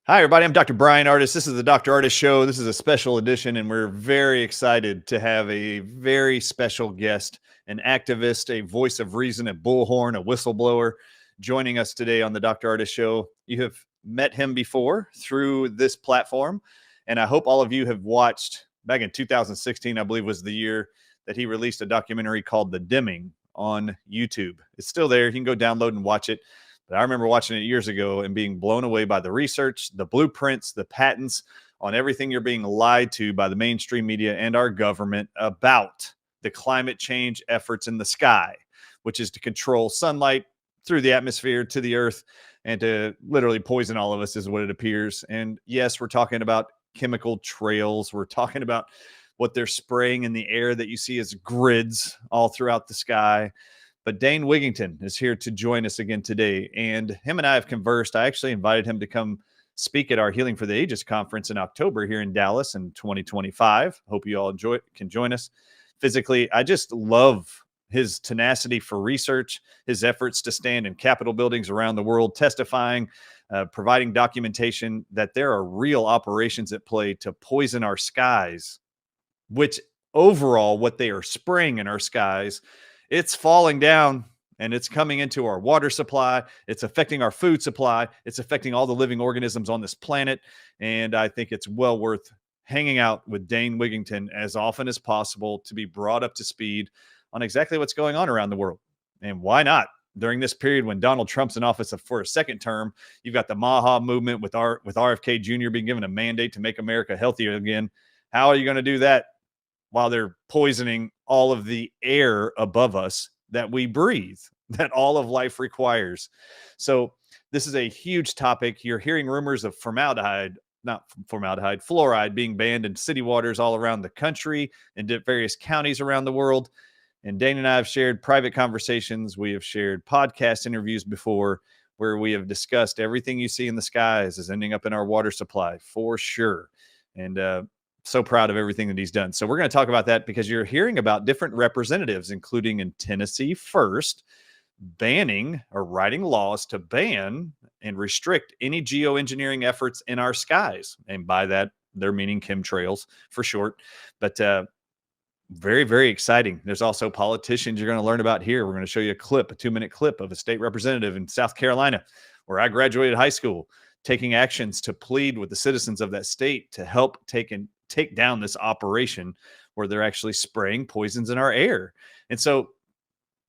Hi, everybody. I'm Dr. Brian Ardis. This is the Dr. Ardis Show. This is a special edition, and we're very excited to have a very special guest, an activist, a voice of reason, a bullhorn, a whistleblower, joining us today on the Dr. Ardis Show. You have met him before through this platform, and I hope all of you have watched. Back in 2016, I believe, was the year that he released a documentary called The Dimming on YouTube. It's still there. You can go download and watch it. But I remember watching it years ago and being blown away by the research, the blueprints, the patents on everything you're being lied to by the mainstream media and our government about the climate change efforts in the sky, which is to control sunlight through the atmosphere to the earth and to literally poison all of us is what it appears. And yes, we're talking about chemical trails. We're talking about what they're spraying in the air that you see as grids all throughout the sky. But Dane Wigington is here to join us again today. And him and I have conversed. I actually invited him to come speak at our Healing for the Ages conference in October here in Dallas in 2025. Hope you all can join us physically. I just love his tenacity for research, his efforts to stand in Capitol buildings around the world, testifying, providing documentation that there are real operations at play to poison our skies, which overall, what they are spraying in our skies, it's falling down and it's coming into our water supply. It's affecting our food supply. It's affecting all the living organisms on this planet. And I think it's well worth hanging out with Dane Wigington as often as possible to be brought up to speed on exactly what's going on around the world. And why not? During this period when Donald Trump's in office for a second term, you've got the MAHA movement with RFK Jr. being given a mandate to make America healthier again. How are you going to do that while they're poisoning all of the air above us that we breathe, that all of life requires? So this is a huge topic. You're hearing rumors of fluoride being banned in city waters all around the country and various counties around the world. And Dane and I have shared private conversations. We have shared podcast interviews before where we have discussed everything you see in the skies is ending up in our water supply for sure. And so proud of everything that he's done. So we're going to talk about that because you're hearing about different representatives, including in Tennessee first, banning or writing laws to ban and restrict any geoengineering efforts in our skies. And by that, they're meaning chemtrails for short. But very, very exciting. There's also politicians you're going to learn about here. We're going to show you a 2-minute clip of a state representative in South Carolina, where I graduated high school, taking actions to plead with the citizens of that state to help take down this operation where they're actually spraying poisons in our air. And so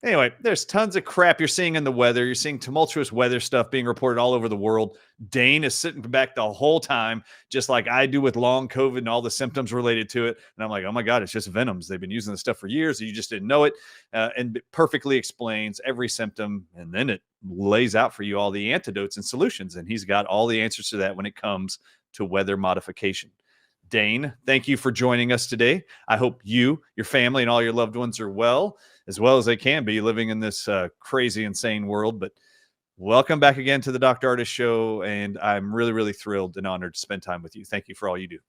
anyway, there's tons of crap you're seeing in the weather. You're seeing tumultuous weather stuff being reported all over the world. Dane is sitting back the whole time, just like I do with long COVID and all the symptoms related to it. And I'm like, oh my God, it's just venoms. They've been using this stuff for years. You just didn't know it. And it perfectly explains every symptom. And then it lays out for you all the antidotes and solutions. And he's got all the answers to that when it comes to weather modification. Dane, thank you for joining us today. I hope you, your family, and all your loved ones are well as they can be living in this crazy, insane world. But welcome back again to the Dr. Ardis Show. And I'm really, really thrilled and honored to spend time with you. Thank you for all you do.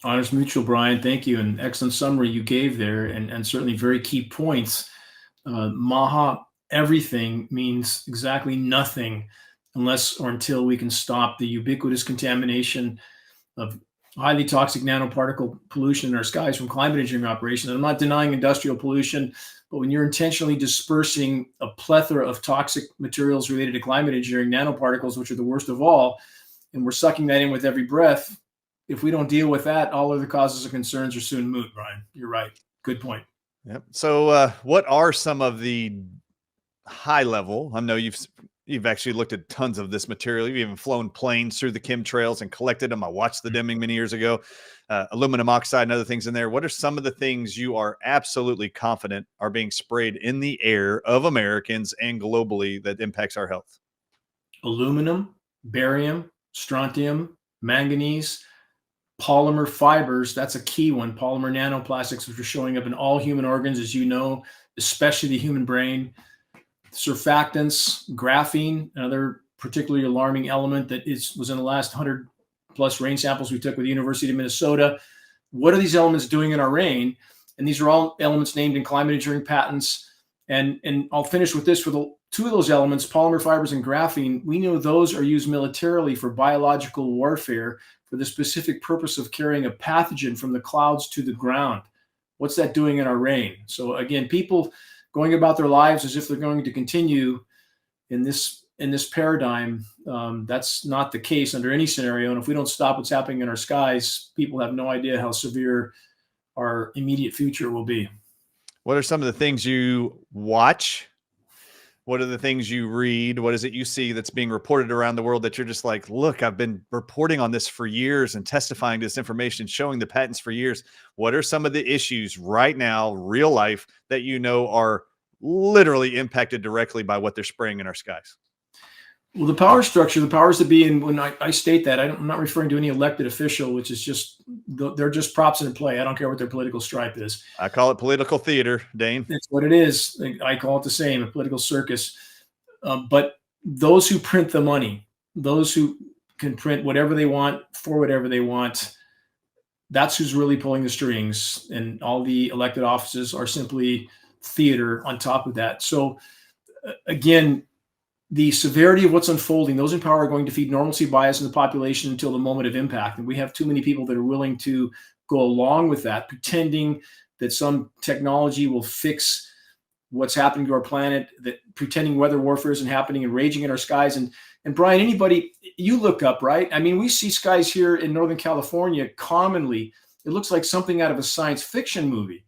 Honors mutual, Brian. Thank you. An excellent summary you gave there, and certainly very key points. MAHA, everything means exactly nothing unless or until we can stop the ubiquitous contamination of highly toxic nanoparticle pollution in our skies from climate engineering operations. And I'm not denying industrial pollution, but when you're intentionally dispersing a plethora of toxic materials related to climate engineering, nanoparticles, which are the worst of all, and we're sucking that in with every breath, if we don't deal with that, all other causes of concerns are soon moot, Brian. You're right. Good point. Yep. So what are some of the high level? I know you've actually looked at tons of this material. You've even flown planes through the chemtrails and collected them. I watched the dimming many years ago. Aluminum oxide and other things in there. What are some of the things you are absolutely confident are being sprayed in the air of Americans and globally that impacts our health? Aluminum, barium, strontium, manganese, polymer fibers. That's a key one. Polymer nanoplastics, which are showing up in all human organs, as you know, especially the human brain. Surfactants, graphene, another particularly alarming element that was in the last 100 plus rain samples we took with the University of Minnesota. What are these elements doing in our rain? And these are all elements named in climate engineering patents. And I'll finish with this for two of those elements, polymer fibers and graphene, we know those are used militarily for biological warfare for the specific purpose of carrying a pathogen from the clouds to the ground. What's that doing in our rain? So again, people going about their lives as if they're going to continue in this paradigm, that's not the case under any scenario. And if we don't stop what's happening in our skies, people have no idea how severe our immediate future will be. What are some of the things you watch? What are the things you read? What is it you see that's being reported around the world that you're just like, look, I've been reporting on this for years and testifying to this information, showing the patents for years. What are some of the issues right now, real life, that you know are literally impacted directly by what they're spraying in our skies? Well, the power structure, the powers that be, and when I state that, I'm not referring to any elected official, which is just, they're just props in play. I don't care what their political stripe is. I call it political theater, Dane. It's what it is. I call it the same, a political circus. But those who print the money, those who can print whatever they want for whatever they want, that's who's really pulling the strings. And all the elected offices are simply theater on top of that. So again, the severity of what's unfolding, those in power are going to feed normalcy bias in the population until the moment of impact. And we have too many people that are willing to go along with that, pretending that some technology will fix what's happening to our planet, that pretending weather warfare isn't happening and raging in our skies. And Brian, anybody, you look up, right? I mean, we see skies here in Northern California commonly. It looks like something out of a science fiction movie.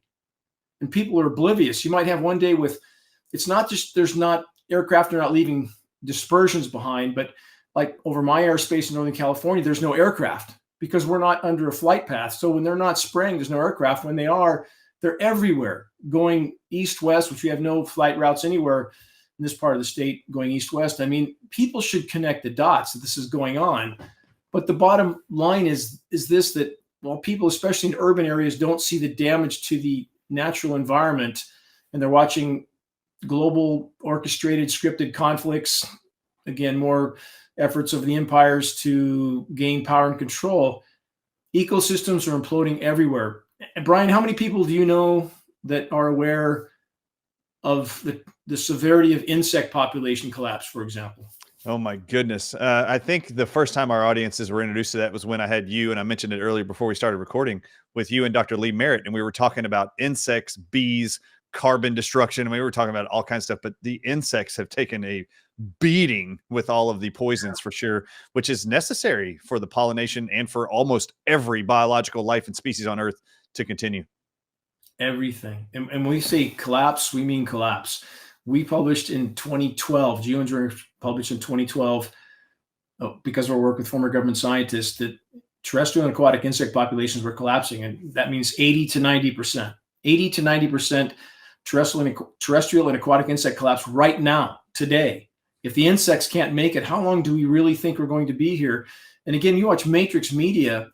And people are oblivious. You might have one day with, it's not just, there's not, aircraft are not leaving dispersions behind, but like over my airspace in Northern California, there's no aircraft because we're not under a flight path. So when they're not spraying, there's no aircraft. When they are, they're everywhere going east-west, which we have no flight routes anywhere in this part of the state going east-west. I mean, people should connect the dots that this is going on. But the bottom line is this, that, well, people, especially in urban areas, don't see the damage to the natural environment, and they're watching global orchestrated scripted conflicts, again, more efforts of the empires to gain power and control. Ecosystems are imploding everywhere. And Brian, how many people do you know that are aware of the severity of insect population collapse, for example? Oh my goodness. I think the first time our audiences were introduced to that was when I had you, and I mentioned it earlier before we started recording, with you and Dr. Lee Merritt, and we were talking about insects, bees, carbon destruction. I mean, we were talking about all kinds of stuff, but the insects have taken a beating with all of the poisons for sure, which is necessary for the pollination and for almost every biological life and species on Earth to continue. Everything. And when we say collapse, we mean collapse. We published in 2012, Geoengineering published in 2012, because of our work with former government scientists, that terrestrial and aquatic insect populations were collapsing. And that means 80 to 90%. 80 to 90% terrestrial and aquatic insect collapse right now, today. If the insects can't make it, how long do we really think we're going to be here? And again, you watch Matrix Media.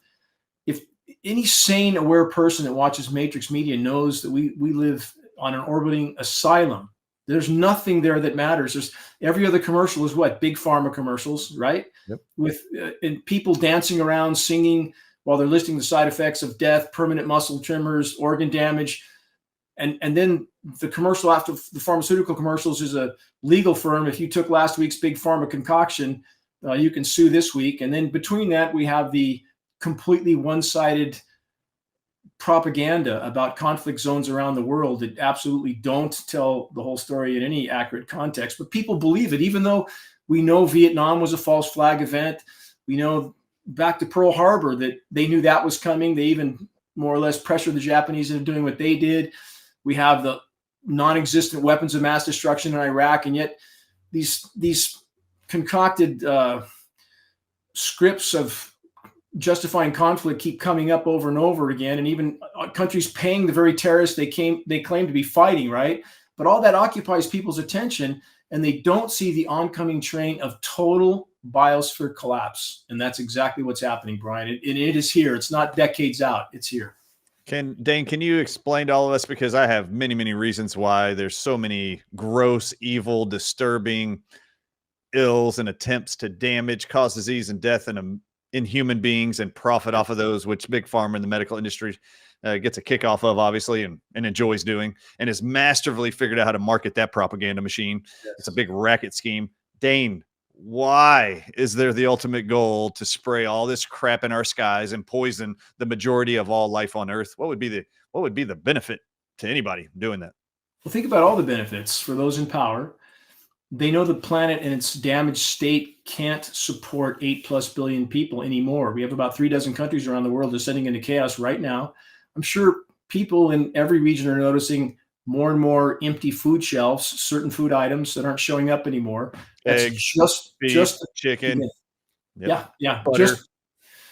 If any sane, aware person that watches Matrix Media knows that we live on an orbiting asylum. There's nothing there that matters. There's every other commercial is what? Big pharma commercials, right? Yep. With and people dancing around, singing while they're listing the side effects of death, permanent muscle tremors, organ damage. And then the commercial after the pharmaceutical commercials is a legal firm. If you took last week's big pharma concoction, you can sue this week. And then between that, we have the completely one-sided propaganda about conflict zones around the world that absolutely don't tell the whole story in any accurate context. But people believe it, even though we know Vietnam was a false flag event. We know back to Pearl Harbor that they knew that was coming. They even more or less pressured the Japanese into doing what they did. We have the non-existent weapons of mass destruction in Iraq, and yet these concocted scripts of justifying conflict keep coming up over and over again, and even countries paying the very terrorists they claim to be fighting, right? But all that occupies people's attention, and they don't see the oncoming train of total biosphere collapse. And that's exactly what's happening, Brian. It is here. It's not decades out. It's here. Dane, can you explain to all of us, because I have many, many reasons why there's so many gross, evil, disturbing ills and attempts to damage, cause disease and death in in human beings and profit off of those, which big pharma and the medical industry gets a kick off of, obviously, and enjoys doing, and has masterfully figured out how to market that propaganda machine. Yes. It's a big racket scheme. Dane, why is there the ultimate goal to spray all this crap in our skies and poison the majority of all life on Earth? What would be the benefit to anybody doing that? Well, think about all the benefits for those in power. They know the planet in its damaged state can't support 8+ billion people anymore. We have about 36 countries around the world descending into chaos right now. I'm sure people in every region are noticing more and more empty food shelves, certain food items that aren't showing up anymore. That's Eggs, beef, just chicken. Yep. Yeah. Butter.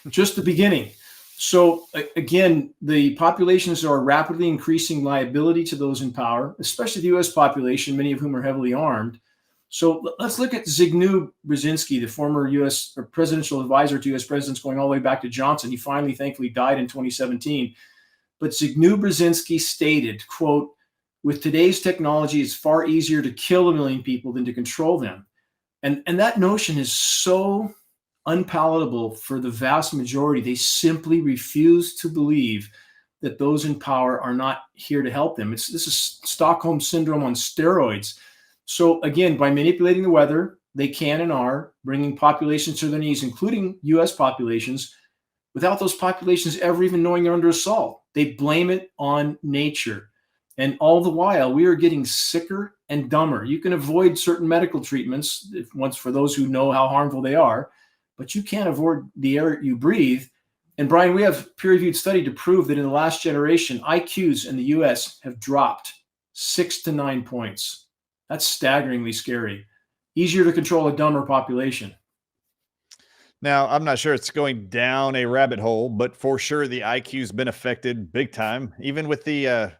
Just the beginning. So again, the populations are rapidly increasing liability to those in power, especially the U.S. population, many of whom are heavily armed. So let's look at Zbigniew Brzezinski, the former U.S. or presidential advisor to U.S. presidents going all the way back to Johnson. He finally, thankfully, died in 2017. But Zbigniew Brzezinski stated, quote, "With today's technology, it's far easier to kill 1 million people than to control them." And that notion is so unpalatable for the vast majority. They simply refuse to believe that those in power are not here to help them. This is Stockholm syndrome on steroids. So again, by manipulating the weather, they can and are bringing populations to their knees, including U.S. populations, without those populations ever even knowing they're under assault. They blame it on nature. And all the while, we are getting sicker and dumber. You can avoid certain medical treatments once for those who know how harmful they are, but you can't avoid the air you breathe. And Brian, we have peer-reviewed study to prove that in the last generation, IQs in the U.S. have dropped 6 to 9 points. That's staggeringly scary. Easier to control a dumber population. Now, I'm not sure it's going down a rabbit hole, but for sure the IQ's been affected big time. Even with the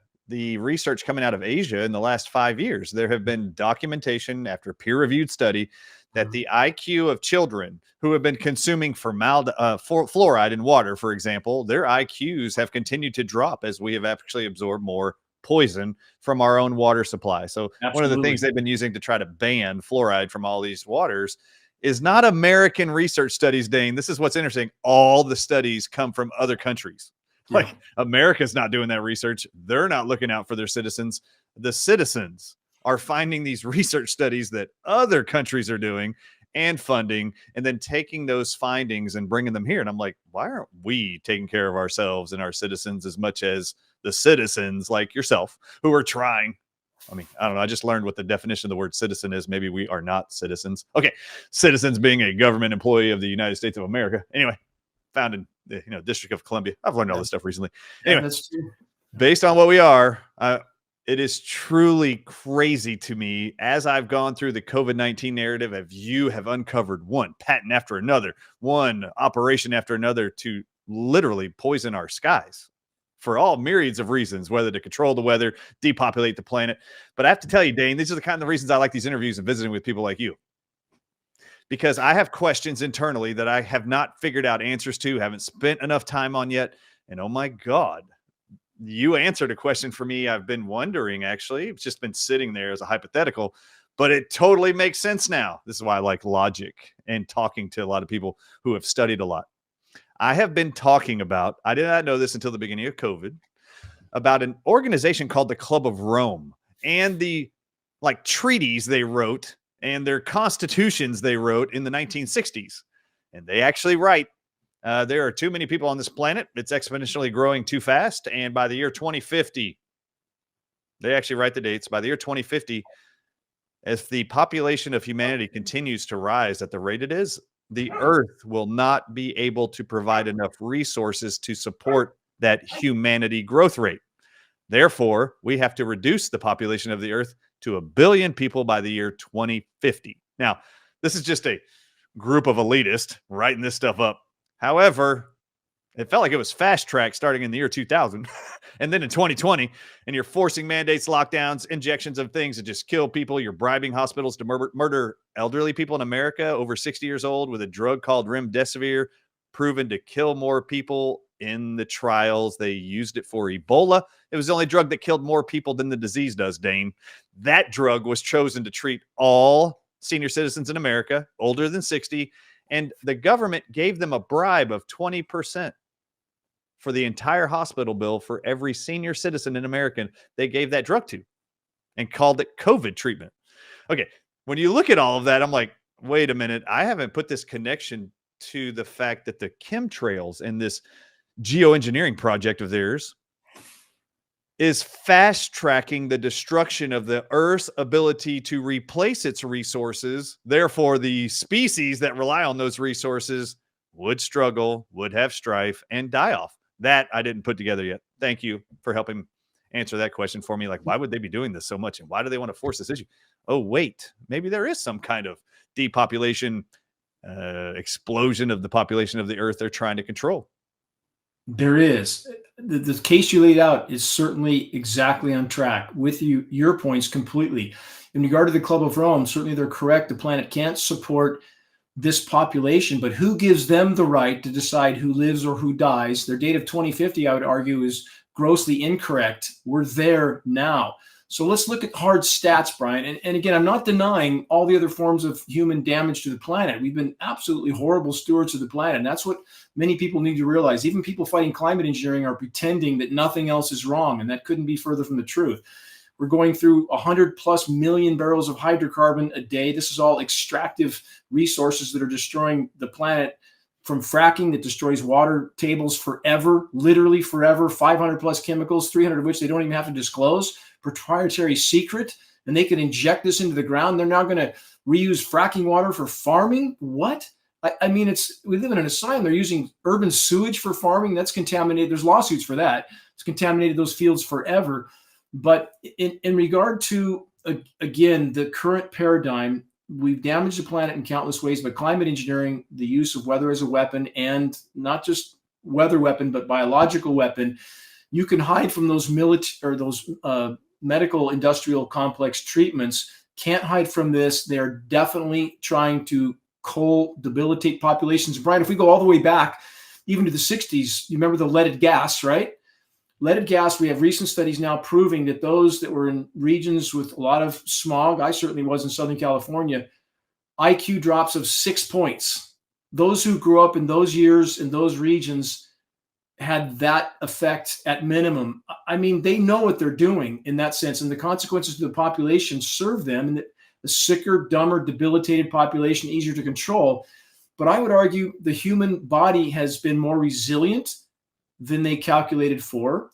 research coming out of Asia in the last 5 years, there have been documentation after peer-reviewed study that the IQ of children who have been consuming fluoride in water, for example, their IQs have continued to drop as we have actually absorbed more poison from our own water supply. So one of the things they've been using to try to ban fluoride from all these waters is not American research studies, Dane. This is what's interesting. All the studies come from other countries. Yeah. Like America's not doing that research. They're not looking out for their citizens. The citizens are finding these research studies that other countries are doing and funding, and then taking those findings and bringing them here. And I'm like, why aren't we taking care of ourselves and our citizens as much as the citizens like yourself who are trying? I mean, I don't know. I just learned what the definition of the word citizen is. Maybe we are not citizens. Okay. Citizens being a government employee of the United States of America. Anyway, found in the District of Columbia. I've learned all this stuff recently. Anyway, that's true. Based on what we are, it is truly crazy to me as I've gone through the COVID-19 narrative, as you have uncovered one patent after another, one operation after another to literally poison our skies for all myriads of reasons, whether to control the weather, depopulate the planet. But I have to tell you, Dane, these are the kind of reasons I like these interviews and visiting with people like you. Because I have questions internally that I have not figured out answers to, haven't spent enough time on yet. And oh my God, you answered a question for me. I've been wondering, actually. It's just been sitting there as a hypothetical, but it totally makes sense now. This is why I like logic and talking to a lot of people who have studied a lot. I have been talking about, I did not know this until the beginning of COVID, about an organization called the Club of Rome and the treaties they wrote and their constitutions they wrote in the 1960s. And they actually write, there are too many people on this planet. It's exponentially growing too fast. And by the year 2050, they actually write the dates. By the year 2050, as the population of humanity continues to rise at the rate it is, the Earth will not be able to provide enough resources to support that humanity growth rate. Therefore, we have to reduce the population of the Earth to 1 billion people by the year 2050. Now, this is just a group of elitists writing this stuff up. However, it felt like it was fast track starting in the year 2000 and then in 2020, and you're forcing mandates, lockdowns, injections of things that just kill people. You're bribing hospitals to murder elderly people in America over 60 years old with a drug called remdesivir, proven to kill more people in the trials. They used it for Ebola. It was the only drug that killed more people than the disease does, Dane. That drug was chosen to treat all senior citizens in America older than 60, And the government gave them a bribe of 20% for the entire hospital bill for every senior citizen in America they gave that drug to, and called it COVID treatment. Okay, when you look at all of that, I'm like, wait a minute, I haven't put this connection to the fact that the chemtrails and this geoengineering project of theirs is fast tracking the destruction of the Earth's ability to replace its resources. Therefore, the species that rely on those resources would struggle, would have strife, and die off. That I didn't put together yet. Thank you for helping answer that question for me. Like, why would they be doing this so much? And why do they want to force this issue? Oh, wait, maybe there is some kind of depopulation, explosion of the population of the Earth they're trying to control. There is. The case you laid out is certainly exactly on track with your points completely. In regard to the Club of Rome, certainly they're correct. The planet can't support this population, but who gives them the right to decide who lives or who dies? Their date of 2050, I would argue, is grossly incorrect. We're there now. So let's look at hard stats, Brian. And again, I'm not denying all the other forms of human damage to the planet. We've been absolutely horrible stewards of the planet. And that's what many people need to realize. Even people fighting climate engineering are pretending that nothing else is wrong. And that couldn't be further from the truth. We're going through 100+ million barrels of hydrocarbon a day. This is all extractive resources that are destroying the planet, from fracking that destroys water tables forever, literally forever, 500+ chemicals, 300 of which they don't even have to disclose, proprietary secret, and they can inject this into the ground. They're now going to reuse fracking water for farming. What? I mean, we live in an asylum. They're using urban sewage for farming. That's contaminated. There's lawsuits for that. It's contaminated those fields forever. But in regard to, again, the current paradigm, we've damaged the planet in countless ways, but climate engineering, the use of weather as a weapon, and not just weather weapon, but biological weapon, you can hide from those medical industrial complex treatments. Can't hide from this. They're definitely trying to debilitate populations. Brian, if we go all the way back, even to the 60s, you remember the leaded gas, right? Leaded gas, we have recent studies now proving that those that were in regions with a lot of smog, I certainly was in Southern California, IQ drops of 6 points. Those who grew up in those years, in those regions, had that effect at minimum. I mean, they know what they're doing in that sense, and the consequences to the population serve them, and the sicker, dumber, debilitated population, easier to control. But I would argue the human body has been more resilient than they calculated for.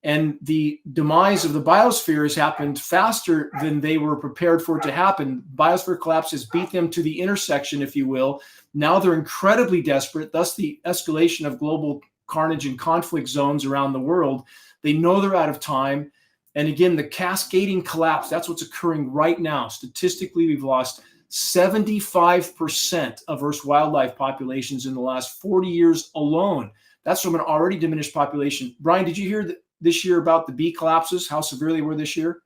And the demise of the biosphere has happened faster than they were prepared for it to happen. Biosphere collapse has beat them to the intersection, if you will. Now they're incredibly desperate, thus the escalation of global carnage and conflict zones around the world. They know they're out of time. And again, the cascading collapse, that's what's occurring right now. Statistically, we've lost 75% of Earth's wildlife populations in the last 40 years alone. That's from an already diminished population. Brian, did you hear this year about the bee collapses, how severe they were this year?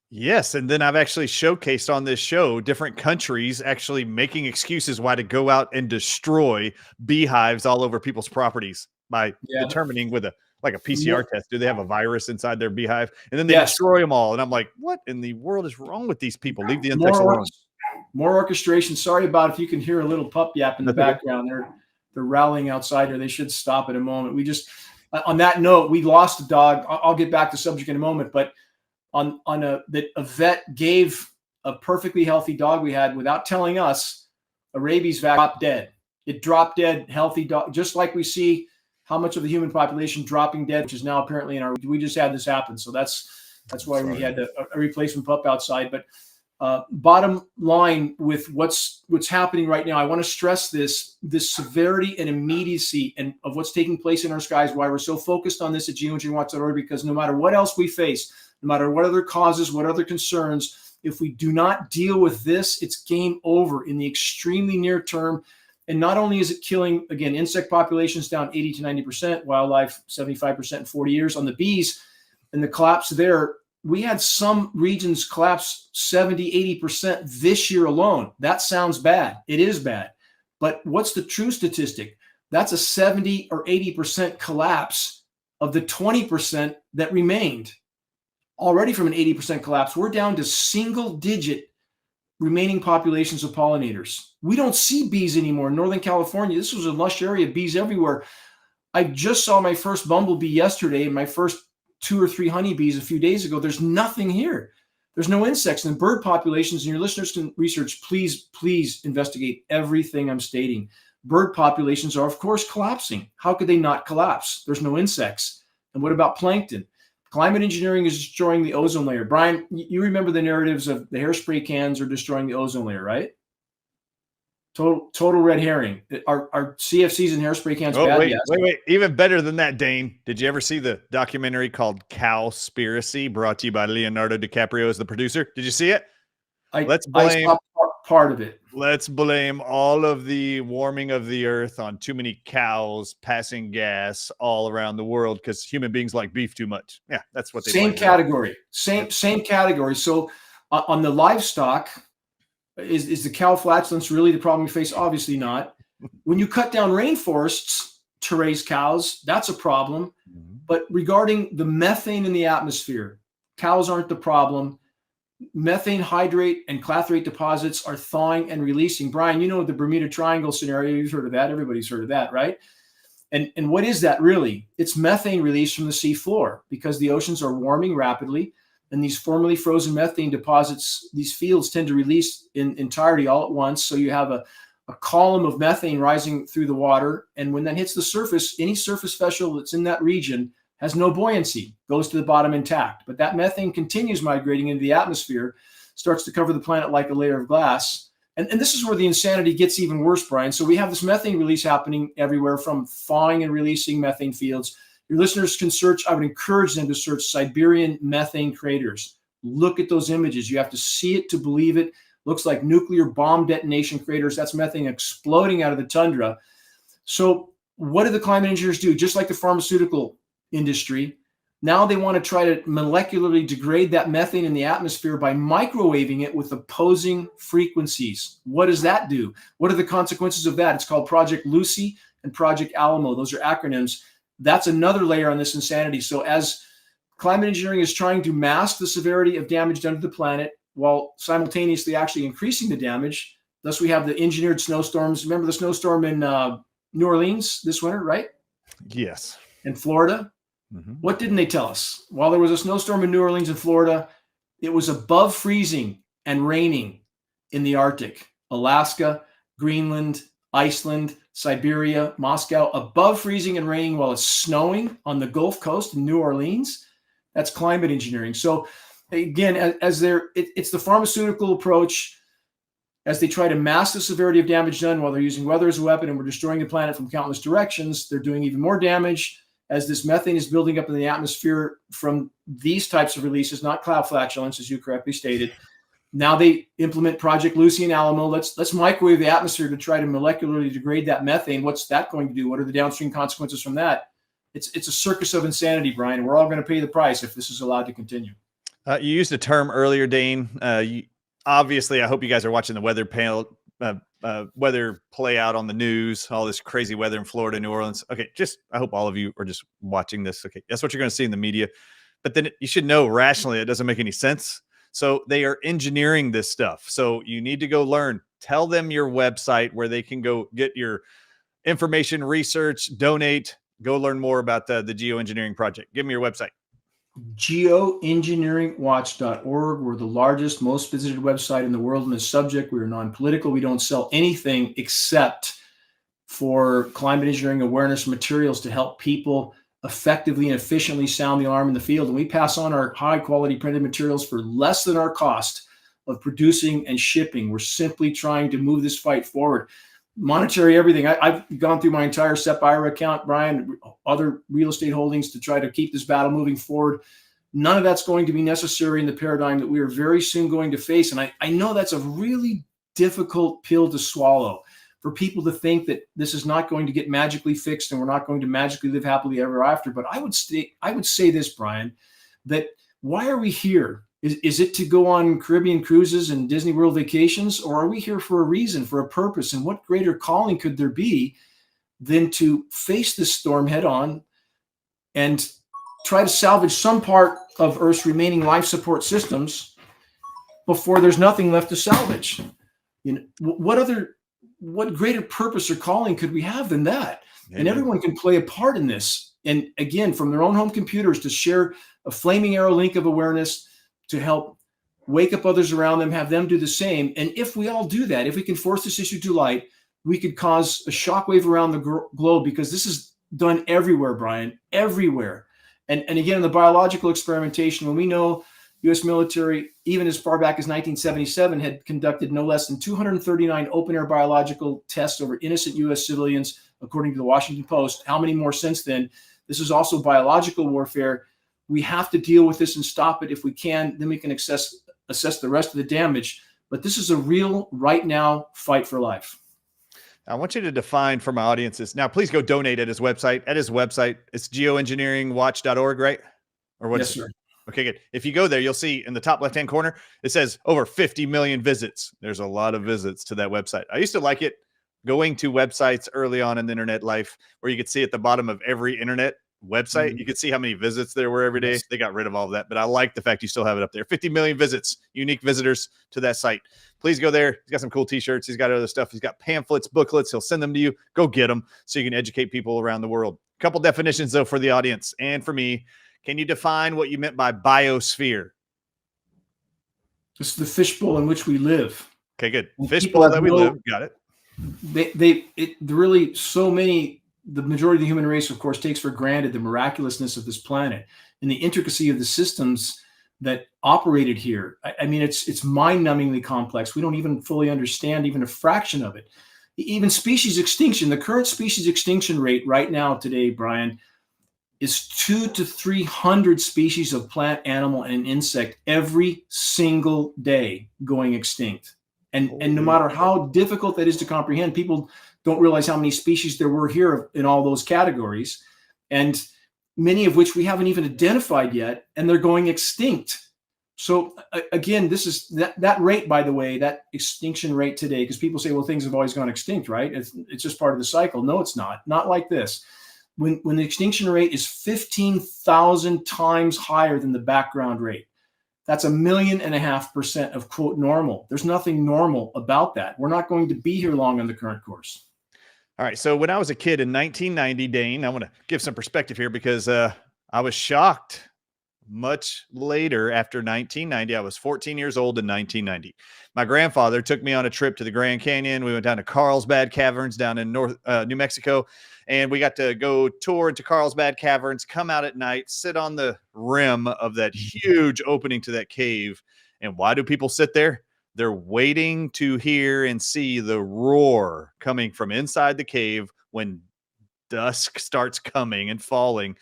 Yes. And then I've actually showcased on this show different countries actually making excuses why to go out and destroy beehives all over people's properties by determining with a PCR test, do they have a virus inside their beehive? And then they destroy them all. And I'm like, what in the world is wrong with these people? Leave the insects alone. More orchestration. Sorry about if you can hear a little pup yap in the background. They're rowling outside here. They should stop in a moment. We just, on that note, we lost a dog. I'll get back to the subject in a moment, but that a vet gave a perfectly healthy dog we had, without telling us, a rabies vaccine, dropped dead. It dropped dead, healthy dog, just like we see how much of the human population dropping dead, which is now apparently we just had this happen. So that's why we had a replacement pup outside. But bottom line with what's happening right now, I want to stress this severity and immediacy of what's taking place in our skies, why we're so focused on this at geoengineeringwatch.org, because no matter what else we face, no matter what other causes, what other concerns, if we do not deal with this, it's game over in the extremely near term. And not only is it killing, again, insect populations down 80 to 90%, wildlife 75% in 40 years. On the bees and the collapse there, we had some regions collapse 70, 80% this year alone. That sounds bad. It is bad. But what's the true statistic? That's a 70 or 80% collapse of the 20% that remained. Already from an 80% collapse, we're down to single digit remaining populations of pollinators. We don't see bees anymore in Northern California. This was a lush area, bees everywhere. I just saw my first bumblebee yesterday and my first 2 or 3 honeybees a few days ago. There's nothing here. There's no insects. And bird populations, and your listeners can research, please investigate everything I'm stating. Bird populations are, of course, collapsing. How could they not collapse? There's no insects. And what about plankton? Climate engineering is destroying the ozone layer. Brian, you remember the narratives of the hairspray cans are destroying the ozone layer, right? Total red herring. Are CFCs and hairspray cans bad? Wait, yes. wait. Even better than that, Dane. Did you ever see the documentary called Cowspiracy, brought to you by Leonardo DiCaprio as the producer? Did you see it? I saw part of it. Let's blame all of the warming of the earth on too many cows passing gas all around the world because human beings like beef too much. Yeah, that's what they Same blame. category. Same category. So on the livestock, is the cow flatulence really the problem we face? Obviously not. When you cut down rainforests to raise cows, that's a problem. Mm-hmm. But regarding the methane in the atmosphere, cows aren't the problem. Methane hydrate and clathrate deposits are thawing and releasing. Brian, you know the Bermuda Triangle scenario. You've heard of that. Everybody's heard of that, right? And what is that really? It's methane release from the sea floor because the oceans are warming rapidly. And these formerly frozen methane deposits, these fields tend to release in entirety all at once. So you have a column of methane rising through the water. And when that hits the surface, any surface vessel that's in that region has no buoyancy, goes to the bottom intact. But that methane continues migrating into the atmosphere, starts to cover the planet like a layer of glass. And this is where the insanity gets even worse, Brian. So we have this methane release happening everywhere from thawing and releasing methane fields. Your listeners can search. I would encourage them to search Siberian methane craters. Look at those images. You have to see it to believe it. Looks like nuclear bomb detonation craters. That's methane exploding out of the tundra. So what do the climate engineers do? Just like the pharmaceutical industry, now they want to try to molecularly degrade that methane in the atmosphere by microwaving it with opposing frequencies. What does that do? What are the consequences of that? It's called Project Lucy and Project Alamo. Those are acronyms. That's another layer on this insanity. So as climate engineering is trying to mask the severity of damage done to the planet while simultaneously actually increasing the damage, thus we have the engineered snowstorms. Remember the snowstorm in New Orleans this winter, right? Yes. In Florida. Mm-hmm. What didn't they tell us? While there was a snowstorm in New Orleans and Florida, it was above freezing and raining in the Arctic, Alaska, Greenland, Iceland, Siberia, Moscow, above freezing and raining while it's snowing on the Gulf Coast in New Orleans. That's climate engineering. So again, it's the pharmaceutical approach as they try to mask the severity of damage done while they're using weather as a weapon and we're destroying the planet from countless directions. They're doing even more damage as this methane is building up in the atmosphere from these types of releases, not cloud flatulence, as you correctly stated. Now they implement Project Lucy and Alamo. Let's microwave the atmosphere to try to molecularly degrade that methane. What's that going to do? What are the downstream consequences from that? It's a circus of insanity, Brian. We're all going to pay the price if this is allowed to continue. You used a term earlier, Dane. Obviously, I hope you guys are watching the weather play out on the news, all this crazy weather in Florida, New Orleans. Okay, I hope all of you are just watching this. Okay, that's what you're going to see in the media. But then you should know rationally it doesn't make any sense. So they are engineering this stuff. So you need to go learn. Tell them your website where they can go get your information, research, donate, go learn more about the geoengineering project. Give me your website. Geoengineeringwatch.org. We're the largest, most visited website in the world on this subject. We're non-political. We don't sell anything except for climate engineering awareness materials to help people effectively and efficiently sound the alarm in the field. And we pass on our high quality printed materials for less than our cost of producing and shipping. We're simply trying to move this fight forward. Monetary everything. I've gone through my entire SEP IRA account, Brian, other real estate holdings to try to keep this battle moving forward. None of that's going to be necessary in the paradigm that we are very soon going to face. And I know that's a really difficult pill to swallow for people to think that this is not going to get magically fixed and we're not going to magically live happily ever after. But I would say this, Brian, that why are we here? Is it to go on Caribbean cruises and Disney World vacations, or are we here for a reason, for a purpose? And what greater calling could there be than to face this storm head on and try to salvage some part of Earth's remaining life support systems before there's nothing left to salvage. You know, what greater purpose or calling could we have than that? Amen. And everyone can play a part in this. And again, from their own home computers, to share a flaming arrow link of awareness to help wake up others around them, have them do the same. And if we all do that, if we can force this issue to light, we could cause a shockwave around the globe, because this is done everywhere, Brian, everywhere. And again, in the biological experimentation, when we know U.S. military, even as far back as 1977, had conducted no less than 239 open-air biological tests over innocent U.S. civilians, according to the Washington Post. How many more since then? This is also biological warfare. We have to deal with this and stop it. If we can, then we can assess the rest of the damage. But this is a real, right now, fight for life. I want you to define for my audiences. Now, please go donate at his website. At his website, it's geoengineeringwatch.org, right? Or what? Yes, is it? sir. Okay, good. If you go there, you'll see in the top left-hand corner, it says over 50 million visits. There's a lot of visits to that website. I used to like it going to websites early on in the internet life, where you could see at the bottom of every internet website, you could see how many visits there were every day. Yes. They got rid of all of that, but I like the fact you still have it up there. 50 million visits, unique visitors to that site. Please go there. He's got some cool t-shirts. He's got other stuff. He's got pamphlets, booklets. He'll send them to you. Go get them so you can educate people around the world. A couple definitions, though, for the audience and for me. Can you define what you meant by biosphere? It's the fishbowl in which we live. Okay, good. And Fishbowl that we live. Got it. Really, so many, the majority of the human race, of course, takes for granted the miraculousness of this planet and the intricacy of the systems that operated here. I mean, it's mind-numbingly complex. We don't even fully understand even a fraction of it. Even species extinction, the current species extinction rate right now today, Brian, is 200 to 300 species of plant, animal, and insect every single day going extinct. And no matter how difficult that is to comprehend, people don't realize how many species there were here in all those categories, and many of which we haven't even identified yet, and they're going extinct. So again, this is that rate, by the way, that extinction rate today, because people say, well, things have always gone extinct, right? It's just part of the cycle. No, it's not like this. When the extinction rate is 15,000 times higher than the background rate, that's 1.5% of quote normal. There's nothing normal about that. We're not going to be here long on the current course. All right. So when I was a kid in 1990, Dane, I want to give some perspective here, because I was shocked much later after 1990. I was 14 years old in 1990. My grandfather took me on a trip to the Grand Canyon. We went down to Carlsbad Caverns down in New Mexico, and we got to go tour into Carlsbad Caverns, come out at night, sit on the rim of that huge opening to that cave. And why do people sit there? They're waiting to hear and see the roar coming from inside the cave when dusk starts coming and falling.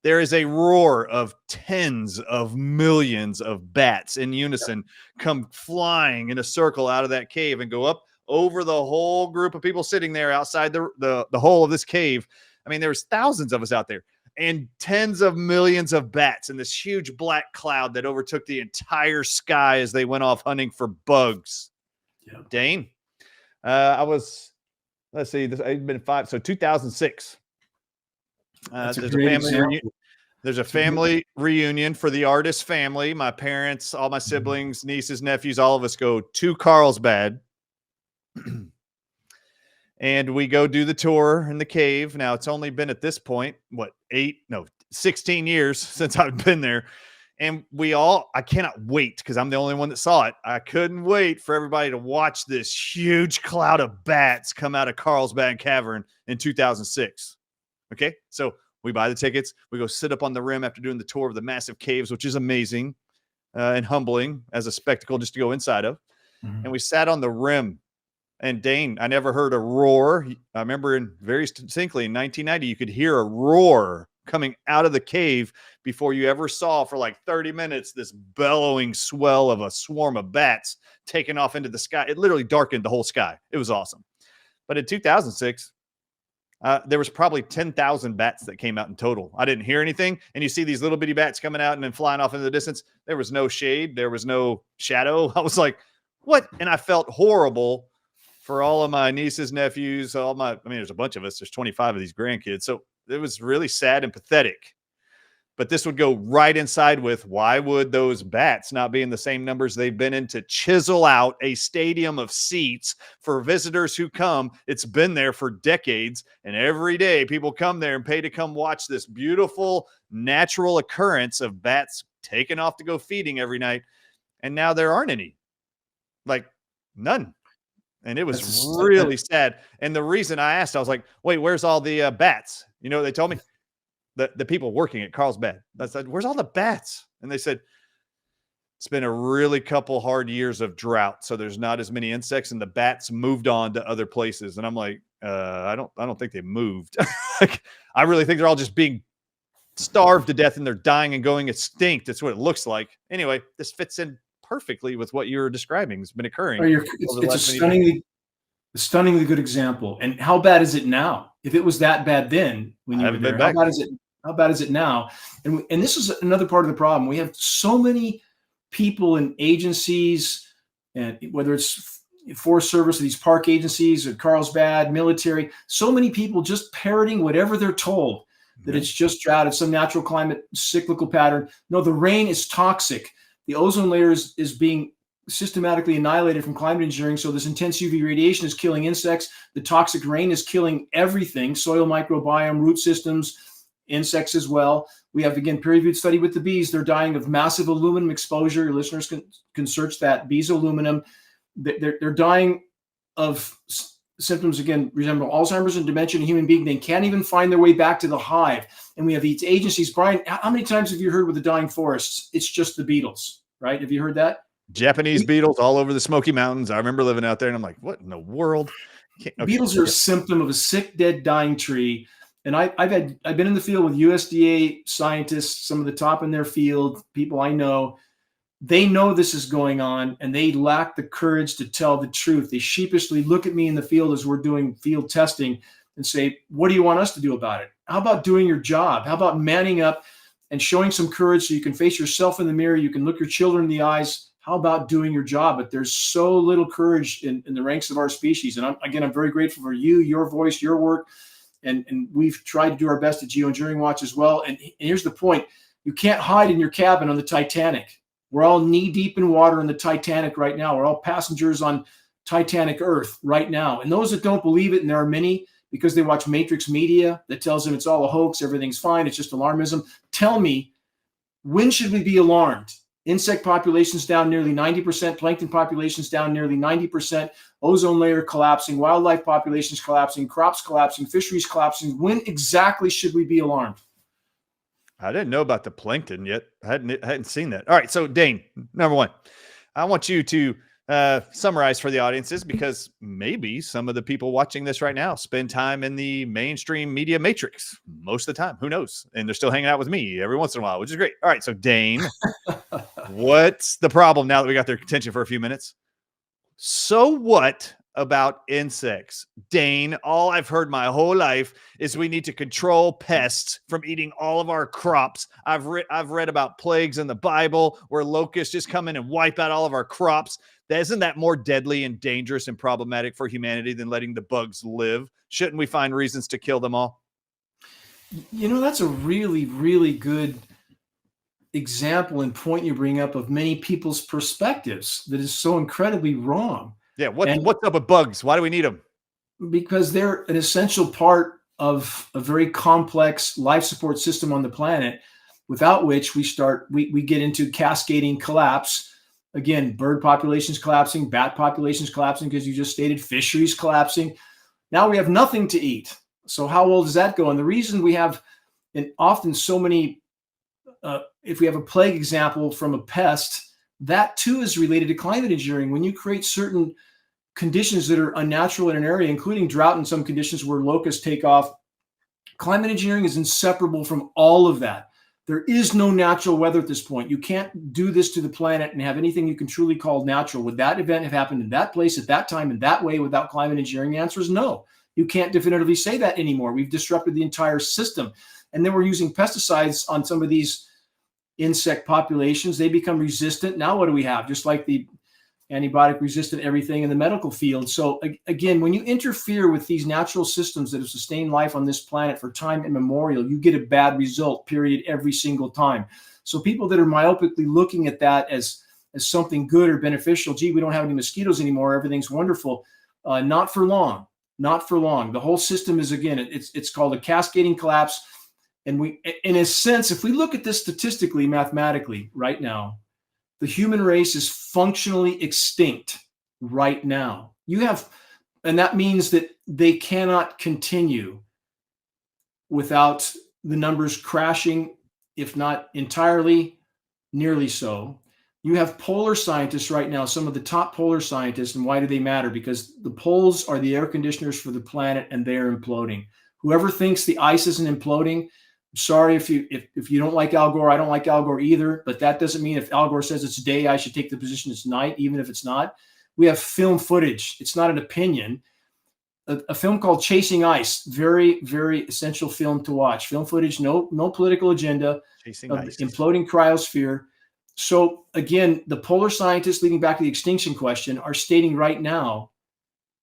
There is a roar of tens of millions of bats in unison come flying in a circle out of that cave and go up over the whole group of people sitting there outside the hole of this cave. I mean, there's thousands of us out there, and tens of millions of bats in this huge black cloud that overtook the entire sky as they went off hunting for bugs. Yeah. Dane, I was, let's see, I'd been 5, so 2006. There's a family reunion for the Ardis family. My parents, all my siblings, nieces, nephews, all of us go to Carlsbad. And we go do the tour in the cave. Now, it's only been at this point, 16 years since I've been there. And I cannot wait, because I'm the only one that saw it. I couldn't wait for everybody to watch this huge cloud of bats come out of Carlsbad Cavern in 2006. Okay, so we buy the tickets. We go sit up on the rim after doing the tour of the massive caves, which is amazing and humbling as a spectacle just to go inside of. Mm-hmm. And we sat on the rim. And Dane, I never heard a roar. I remember very distinctly in 1990, you could hear a roar coming out of the cave before you ever saw for like 30 minutes this bellowing swell of a swarm of bats taking off into the sky. It literally darkened the whole sky. It was awesome. But in 2006, there was probably 10,000 bats that came out in total. I didn't hear anything. And you see these little bitty bats coming out and then flying off into the distance. There was no shade. There was no shadow. I was like, what? And I felt horrible for all of my nieces, nephews, there's a bunch of us. There's 25 of these grandkids. So it was really sad and pathetic. But this would go right inside with, why would those bats not be in the same numbers they've been in to chisel out a stadium of seats for visitors who come? It's been there for decades, and every day people come there and pay to come watch this beautiful natural occurrence of bats taking off to go feeding every night. And now there aren't any, like none. And it was really sad. And the reason I asked, I was like, wait, where's all the bats? You know what they told me? The people working at Carlsbad. I said, where's all the bats? And they said, it's been a really couple hard years of drought, so there's not as many insects, and the bats moved on to other places. And I'm like, I don't think they moved. Like, I really think they're all just being starved to death and they're dying and going extinct. That's what it looks like. Anyway, this fits in perfectly with what you're describing. It's been occurring. It's a stunningly good example. And how bad is it now? If it was that bad then when you were there, how bad is it now? And this is another part of the problem. We have so many people in agencies, and whether it's Forest Service or these park agencies or Carlsbad, military, so many people just parroting whatever they're told, that it's just drought, it's some natural climate cyclical pattern. No, the rain is toxic. The ozone layer is being systematically annihilated from climate engineering. So this intense UV radiation is killing insects. The toxic rain is killing everything, soil microbiome, root systems, insects as well. We have, again, peer-reviewed study with the bees. They're dying of massive aluminum exposure. Your listeners can search that, bees aluminum. They're dying of symptoms, again, resemble Alzheimer's and dementia in a human being. They can't even find their way back to the hive. And we have these agencies. Brian, how many times have you heard with the dying forests, it's just the beetles, right? Have you heard that? Japanese beetles all over the Smoky Mountains. I remember living out there, and I'm like, what in the world? Okay, beetles are a symptom of a sick, dead, dying tree. And I've been in the field with USDA scientists, some of the top in their field, people I know. They know this is going on, and they lack the courage to tell the truth. They sheepishly look at me in the field as we're doing field testing and say, what do you want us to do about it? How about doing your job? How about manning up and showing some courage so you can face yourself in the mirror, you can look your children in the eyes? How about doing your job? But there's so little courage in the ranks of our species. And I'm very grateful for you, your voice, your work. And we've tried to do our best at Geoengineering Watch as well. And here's the point. You can't hide in your cabin on the Titanic. We're all knee deep in water in the Titanic right now. We're all passengers on Titanic Earth right now. And those that don't believe it, and there are many, because they watch Matrix media that tells them it's all a hoax, everything's fine, it's just alarmism. Tell me, when should we be alarmed? Insect populations down nearly 90%, plankton populations down nearly 90%, ozone layer collapsing, wildlife populations collapsing, crops collapsing, fisheries collapsing. When exactly should we be alarmed? I didn't know about the plankton yet. I hadn't seen that. All right. So Dane, number one, I want you to summarize for the audiences, because maybe some of the people watching this right now spend time in the mainstream media matrix most of the time. Who knows? And they're still hanging out with me every once in a while, which is great. All right. So Dane, what's the problem now that we got their attention for a few minutes? So what about insects? Dane, all I've heard my whole life is we need to control pests from eating all of our crops. I've read about plagues in the Bible where locusts just come in and wipe out all of our crops. Isn't that more deadly and dangerous and problematic for humanity than letting the bugs live? Shouldn't we find reasons to kill them all? You know, that's a really, really good example and point you bring up of many people's perspectives that is so incredibly wrong. Yeah, what's up with bugs? Why do we need them? Because they're an essential part of a very complex life support system on the planet, without which we get into cascading collapse. Again, bird populations collapsing, bat populations collapsing, because you just stated fisheries collapsing. Now we have nothing to eat. So how well does that go? And the reason we have, and often so many, if we have a plague example from a pest, that too is related to climate engineering. When you create certain conditions that are unnatural in an area, including drought in some conditions where locusts take off, climate engineering is inseparable from all of that. There is no natural weather at this point. You can't do this to the planet and have anything you can truly call natural. Would that event have happened in that place at that time in that way without climate engineering? The answer is no. You can't definitively say that anymore. We've disrupted the entire system. And then we're using pesticides on some of these insect populations. They become resistant. Now what do we have? Just like the antibiotic resistant everything in the medical field. So again, when you interfere with these natural systems that have sustained life on this planet for time immemorial, you get a bad result, period, every single time. So people that are myopically looking at that as something good or beneficial, gee, we don't have any mosquitoes anymore, everything's wonderful. Not for long, not for long. The whole system is, again, it's called a cascading collapse. And we, in a sense, if we look at this statistically, mathematically right now, the human race is functionally extinct right now. And that means that they cannot continue without the numbers crashing, if not entirely, nearly so. You have polar scientists right now, some of the top polar scientists, and why do they matter? Because the poles are the air conditioners for the planet, and they are imploding. Whoever thinks the ice isn't imploding, sorry if you don't like Al Gore. I don't like Al Gore either, but that doesn't mean if Al Gore says it's day, I should take the position it's night, even if it's not. We have film footage. It's not an opinion. A film called Chasing Ice, very, very essential film to watch. Film footage, no political agenda, Chasing of Ice. the imploding cryosphere. So again, the polar scientists, leading back to the extinction question, are stating right now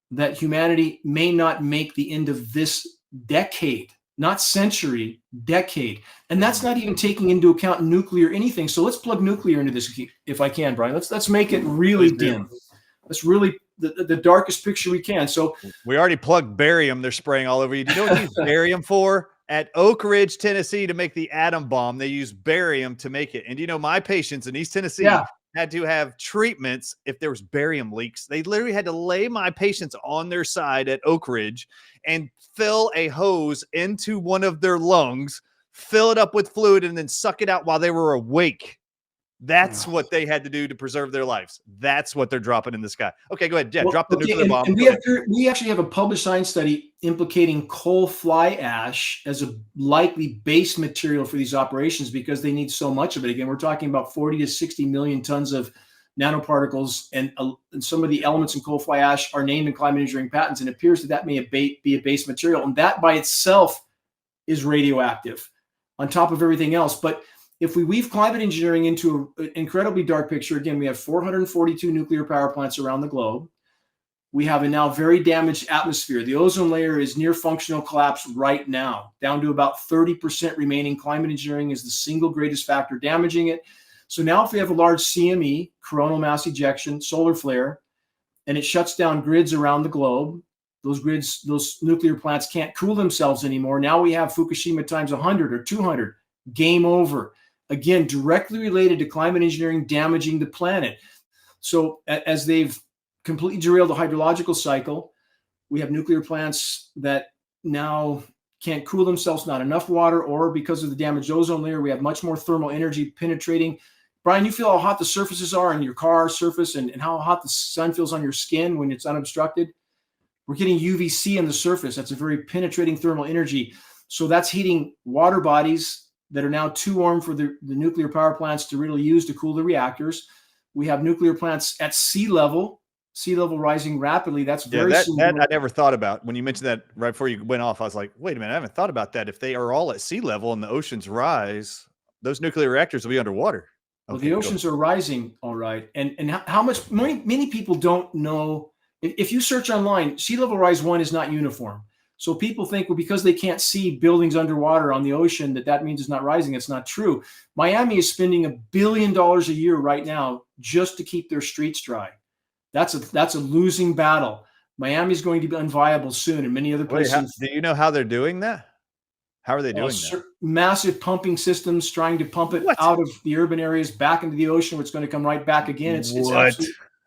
that humanity may not make the end of this decade, not century, decade. And that's not even taking into account nuclear anything. So let's plug nuclear into this, if I can, Brian. Let's make it really dim. Let's really the darkest picture we can. So we already plugged barium. They're spraying all over you. Do you know what they use barium for? At Oak Ridge, Tennessee, to make the atom bomb, they use barium to make it. And you know, my patients in East Tennessee had to have treatments if there was barium leaks. They literally had to lay my patients on their side at Oak Ridge and fill a hose into one of their lungs, fill it up with fluid, and then suck it out while they were awake. That's what they had to do to preserve their lives. That's what they're dropping in the sky. Okay, go ahead, Jeff. Drop the nuclear bomb. And we actually have a published science study implicating coal fly ash as a likely base material for these operations because they need so much of it. Again, we're talking about 40 to 60 million tons of nanoparticles, and some of the elements in coal fly ash are named in climate engineering patents, and it appears that may be a base material, and that by itself is radioactive on top of everything else. But if we weave climate engineering into an incredibly dark picture, again, we have 442 nuclear power plants around the globe. We have a now very damaged atmosphere. The ozone layer is near functional collapse right now, down to about 30% remaining. Climate engineering is the single greatest factor damaging it. So now if we have a large CME, coronal mass ejection, solar flare, and it shuts down grids around the globe, those nuclear plants can't cool themselves anymore. Now we have Fukushima times 100 or 200, game over. Again, directly related to climate engineering damaging the planet. So as they've completely derailed the hydrological cycle, we have nuclear plants that now can't cool themselves, not enough water, or because of the damaged ozone layer, we have much more thermal energy penetrating. Brian, you feel how hot the surfaces are on your car surface and how hot the sun feels on your skin when it's unobstructed? We're getting UVC on the surface. That's a very penetrating thermal energy. So that's heating water bodies that are now too warm for the nuclear power plants to really use to cool the reactors. We have nuclear plants at sea level rising rapidly. That's very that I never thought about. When you mentioned that right before you went off, I was like, wait a minute, I haven't thought about that. If they are all at sea level and the oceans rise, those nuclear reactors will be underwater. Well, the oceans are rising, all right. And how much, many people don't know. If you search online, sea level rise 1 is not uniform. So people think, well, because they can't see buildings underwater on the ocean, that means it's not rising. It's not true. Miami is spending $1 billion a year right now just to keep their streets dry. That's a losing battle. Miami is going to be unviable soon, and many other places. Do you know how they're doing that? How are they doing that? Massive pumping systems trying to pump it out of the urban areas back into the ocean, where it's going to come right back again. It's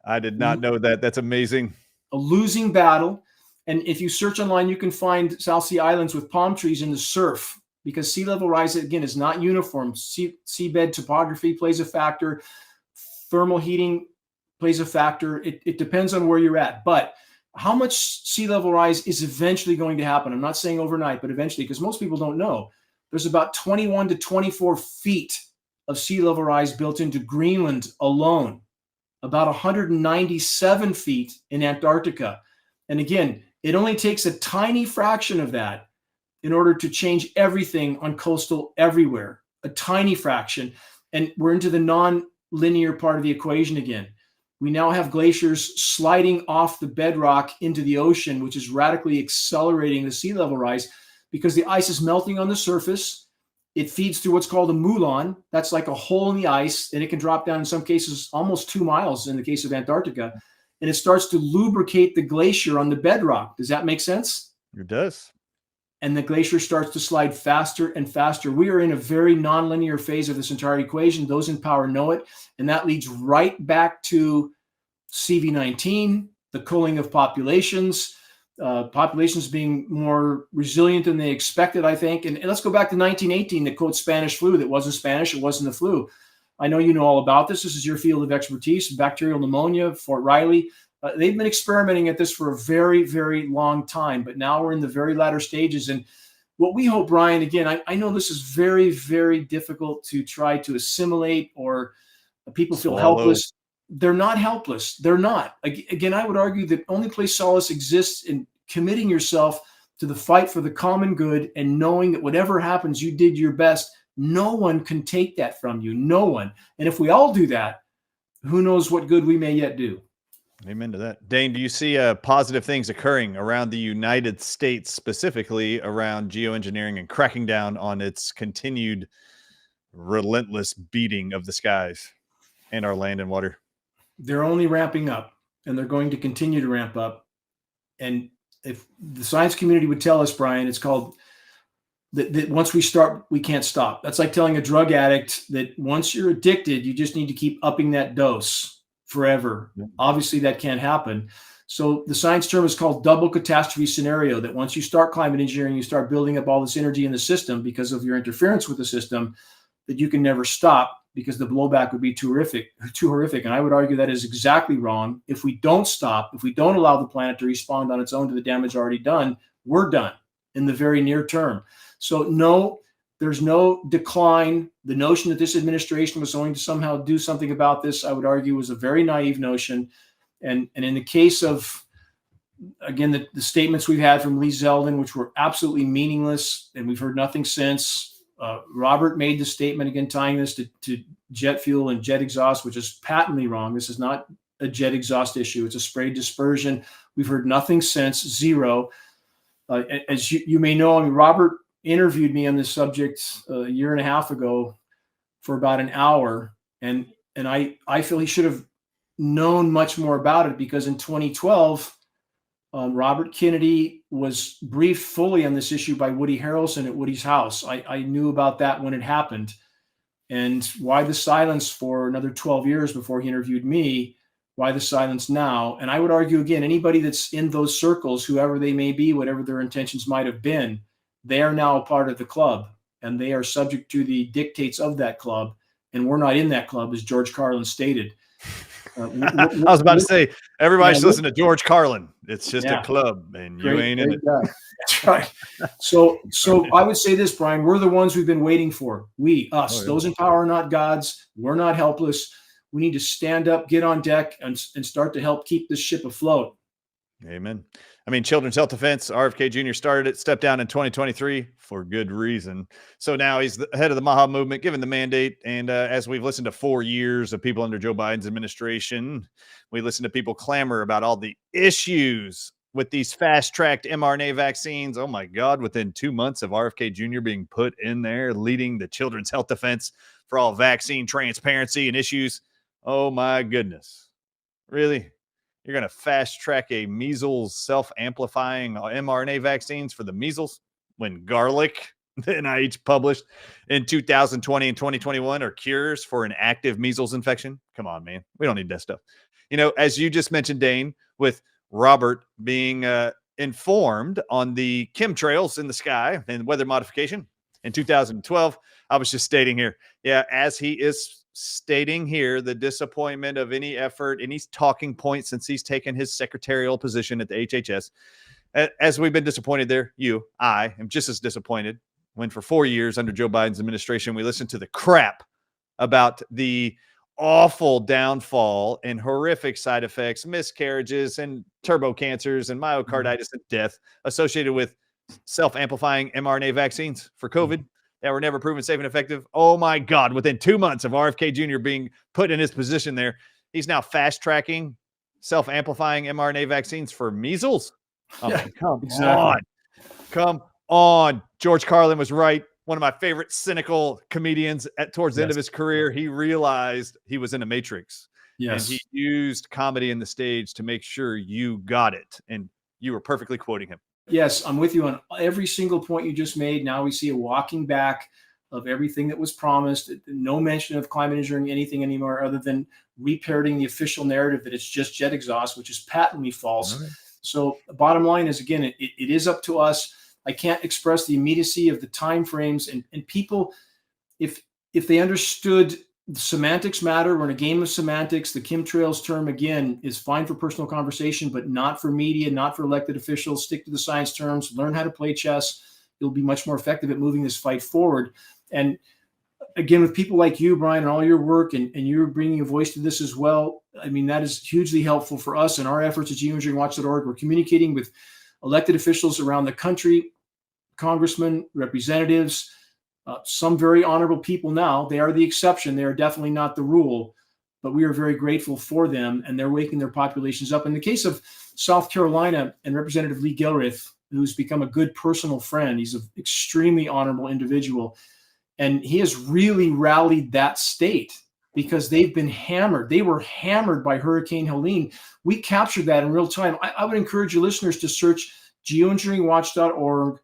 I did not know that. That's amazing. A losing battle. And if you search online, you can find South Sea islands with palm trees in the surf, because sea level rise, again, is not uniform. Seabed topography plays a factor. Thermal heating plays a factor. It depends on where you're at. But how much sea level rise is eventually going to happen? I'm not saying overnight, but eventually, because most people don't know. There's about 21 to 24 feet of sea level rise built into Greenland alone, about 197 feet in Antarctica. And again, it only takes a tiny fraction of that in order to change everything on coastal everywhere, a tiny fraction. And we're into the non-linear part of the equation again. We now have glaciers sliding off the bedrock into the ocean, which is radically accelerating the sea level rise because the ice is melting on the surface. It feeds through what's called a moulin. That's like a hole in the ice, and it can drop down in some cases almost 2 miles in the case of Antarctica. And it starts to lubricate the glacier on the bedrock. Does that make sense? It does. And the glacier starts to slide faster and faster. We are in a very nonlinear phase of this entire equation. Those in power know it. And that leads right back to CV19, the cooling of populations, populations being more resilient than they expected, I think. And let's go back to 1918, the quote Spanish flu. That wasn't Spanish, it wasn't the flu. I know you know all about this. This is your field of expertise, bacterial pneumonia, Fort Riley. They've been experimenting at this for a very, very long time, but now we're in the very latter stages. And what we hope, Brian, again, I know this is very, very difficult to try to assimilate, or people feel helpless. They're not helpless. They're not. Again, I would argue that only place solace exists in committing yourself to the fight for the common good and knowing that whatever happens, you did your best. No one can take that from you. No one. And if we all do that, who knows what good we may yet do. Amen to that. Dane, do you see positive things occurring around the United States, specifically around geoengineering and cracking down on its continued relentless beating of the skies and our land and water? They're only ramping up, and they're going to continue to ramp up. And if the science community would tell us, Brian, it's called that once we start, we can't stop. That's like telling a drug addict that once you're addicted, you just need to keep upping that dose forever. Obviously, that can't happen. So the science term is called double catastrophe scenario, that once you start climate engineering, you start building up all this energy in the system because of your interference with the system, that you can never stop because the blowback would be too horrific. And I would argue that is exactly wrong. If we don't stop, if we don't allow the planet to respond on its own to the damage already done, we're done in the very near term. So no, there's no decline. The notion that this administration was going to somehow do something about this, I would argue, was a very naive notion. And in the case of, again, the statements we've had from Lee Zeldin, which were absolutely meaningless, and we've heard nothing since. Robert made the statement, again, tying this to jet fuel and jet exhaust, which is patently wrong. This is not a jet exhaust issue. It's a spray dispersion. We've heard nothing since, zero. As you may know, I mean, Robert interviewed me on this subject a year and a half ago for about an hour. And I feel he should have known much more about it, because in 2012, Robert Kennedy was briefed fully on this issue by Woody Harrelson at Woody's house. I knew about that when it happened. And why the silence for another 12 years before he interviewed me? Why the silence now? And I would argue, again, anybody that's in those circles, whoever they may be, whatever their intentions might have been, they are now a part of the club, and they are subject to the dictates of that club. And we're not in that club, as George Carlin stated. I was about to say, everybody should listen to George Carlin. It's just a club, and you ain't in it. That's right. So I would say this, Brian, we're the ones we've been waiting for. Us, those in power are not gods. We're not helpless. We need to stand up, get on deck, and start to help keep this ship afloat. Amen. I mean, Children's Health Defense, RFK Jr. started it, stepped down in 2023 for good reason. So now he's the head of the MAHA movement, given the mandate. And as we've listened to 4 years of people under Joe Biden's administration, we listen to people clamor about all the issues with these fast-tracked mRNA vaccines. Oh, my God, within 2 months of RFK Jr. being put in there, leading the Children's Health Defense for all vaccine transparency and issues. Oh, my goodness. Really? You're going to fast track a measles self-amplifying mRNA vaccines for the measles when garlic, the NIH published in 2020 and 2021, are cures for an active measles infection? Come on, man. We don't need that stuff. You know, as you just mentioned, Dane, with Robert being informed on the chemtrails in the sky and weather modification in 2012, I was just stating here, as he is stating here, the disappointment of any effort, any talking point since he's taken his secretarial position at the HHS. As we've been disappointed there, I am just as disappointed when for 4 years under Joe Biden's administration, we listened to the crap about the awful downfall and horrific side effects, miscarriages and turbo cancers and myocarditis and death associated with self-amplifying mRNA vaccines for COVID that were never proven safe and effective. Oh my God, within 2 months of RFK Jr. being put in his position there, He's now fast tracking self-amplifying mRNA vaccines for measles. Yeah, Come exactly. on. Come on. George Carlin was right. One of my favorite cynical comedians towards the end of his career. He realized he was in a matrix. And he Yes. used comedy in the stage to make sure you got it. And you were perfectly quoting him. Yes, I'm with you on every single point you just made. Now we see a walking back of everything that was promised. No mention of climate engineering anything anymore other than reparroting the official narrative that it's just jet exhaust, which is patently false. Right. So the bottom line is, again, it is up to us. I can't express the immediacy of the time frames, and people, if they understood the semantics matter, we're in a game of semantics. The chemtrails term, again, is fine for personal conversation, but not for media, not for elected officials. Stick to the science terms, learn how to play chess. You'll be much more effective at moving this fight forward. And again, with people like you, Brian, and all your work, and you're bringing a voice to this as well, I mean, that is hugely helpful for us in our efforts at geoengineeringwatch.org. We're communicating with elected officials around the country, congressmen, representatives, some very honorable people now. They are the exception. They are definitely not the rule, but we are very grateful for them, and they're waking their populations up. In the case of South Carolina and Representative Lee Gilreath, who's become a good personal friend, he's an extremely honorable individual, and he has really rallied that state because they've been hammered. They were hammered by Hurricane Helene. We captured that in real time. I would encourage your listeners to search geoengineeringwatch.org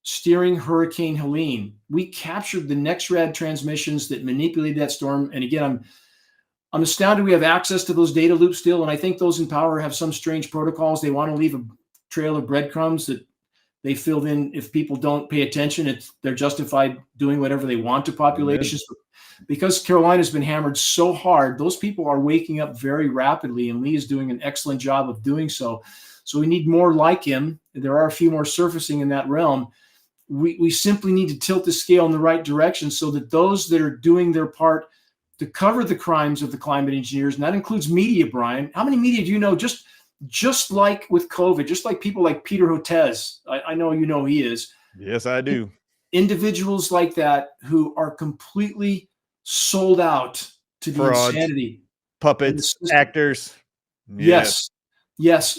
steering Hurricane Helene. We captured the NextRad transmissions that manipulated that storm. And again, I'm astounded we have access to those data loops still. And I think those in power have some strange protocols. They want to leave a trail of breadcrumbs that they filled in. If people don't pay attention, they're justified doing whatever they want to populations. Because Carolina's been hammered so hard, those people are waking up very rapidly, and Lee is doing an excellent job of doing so. So we need more like him. There are a few more surfacing in that realm. We simply need to tilt the scale in the right direction so that those that are doing their part to cover the crimes of the climate engineers, and that includes media, Brian. How many media do you know, just like with COVID, just like people like Peter Hotez, I know you know he is. Yes, I do. Individuals like that who are completely sold out to the Frauds, insanity. puppets, actors. Yes.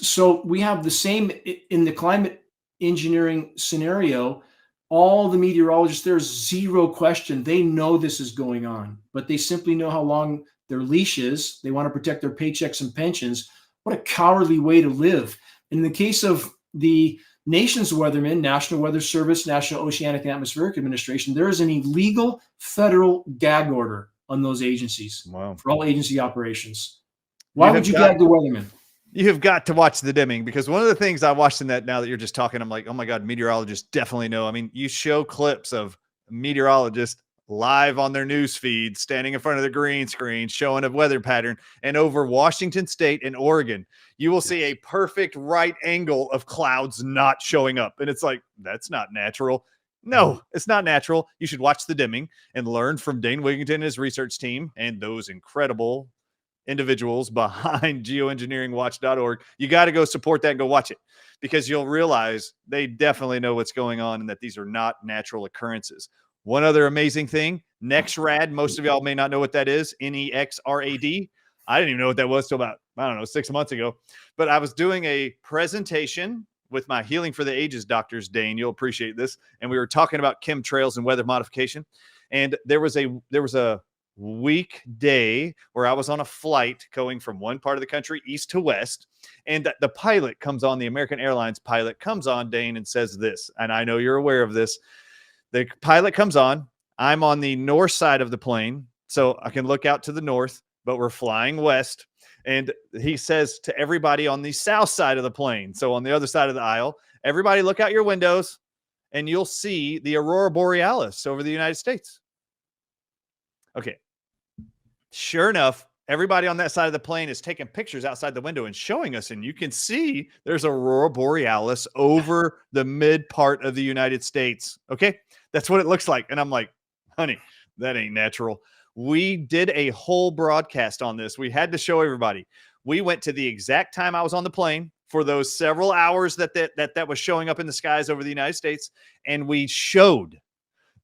So we have the same in the climate engineering scenario. All the meteorologists, there's zero question. They know this is going on, but they simply know how long their leash is. They want to protect their paychecks and pensions. What a cowardly way to live. In the case of the nation's weathermen, National Weather Service, National Oceanic and Atmospheric Administration, there is an illegal federal gag order on those agencies. Wow. For all agency operations. Why would you gag the weathermen? You have got to watch the dimming, because one of the things I watched in that, now that you're just talking, I'm like, oh my God, meteorologists definitely know. I mean, you show clips of meteorologists live on their news feed, standing in front of the green screen, showing a weather pattern. And over Washington State and Oregon, you will see a perfect right angle of clouds not showing up. And it's like, that's not natural. No, it's not natural. You should watch the dimming and learn from Dane Wigington and his research team and those incredible individuals behind geoengineeringwatch.org. You got to go support that and go watch it, because you'll realize they definitely know what's going on and that these are not natural occurrences. One other amazing thing, NextRad. Most of y'all may not know what that is. NEXRAD. I didn't even know what that was till about, 6 months ago. But I was doing a presentation with my Healing for the Ages doctors, Dane. You'll appreciate this. And we were talking about chemtrails and weather modification. And there was a weekday where I was on a flight going from one part of the country east to west, and the pilot comes on, the American Airlines pilot comes on, Dane, and says this, and I know you're aware of this. The pilot comes on. I'm on the north side of the plane, so I can look out to the north, but we're flying west. And he says to everybody on the south side of the plane, so on the other side of the aisle, everybody look out your windows and you'll see the aurora borealis over the United States. Okay. Sure enough, everybody on that side of the plane is taking pictures outside the window and showing us, and you can see there's aurora borealis over the mid part of the United States. Okay. That's what it looks like. And I'm like, honey, that ain't natural. We did a whole broadcast on this. We had to show everybody. We went to the exact time I was on the plane for those several hours that was showing up in the skies over the United States. And we showed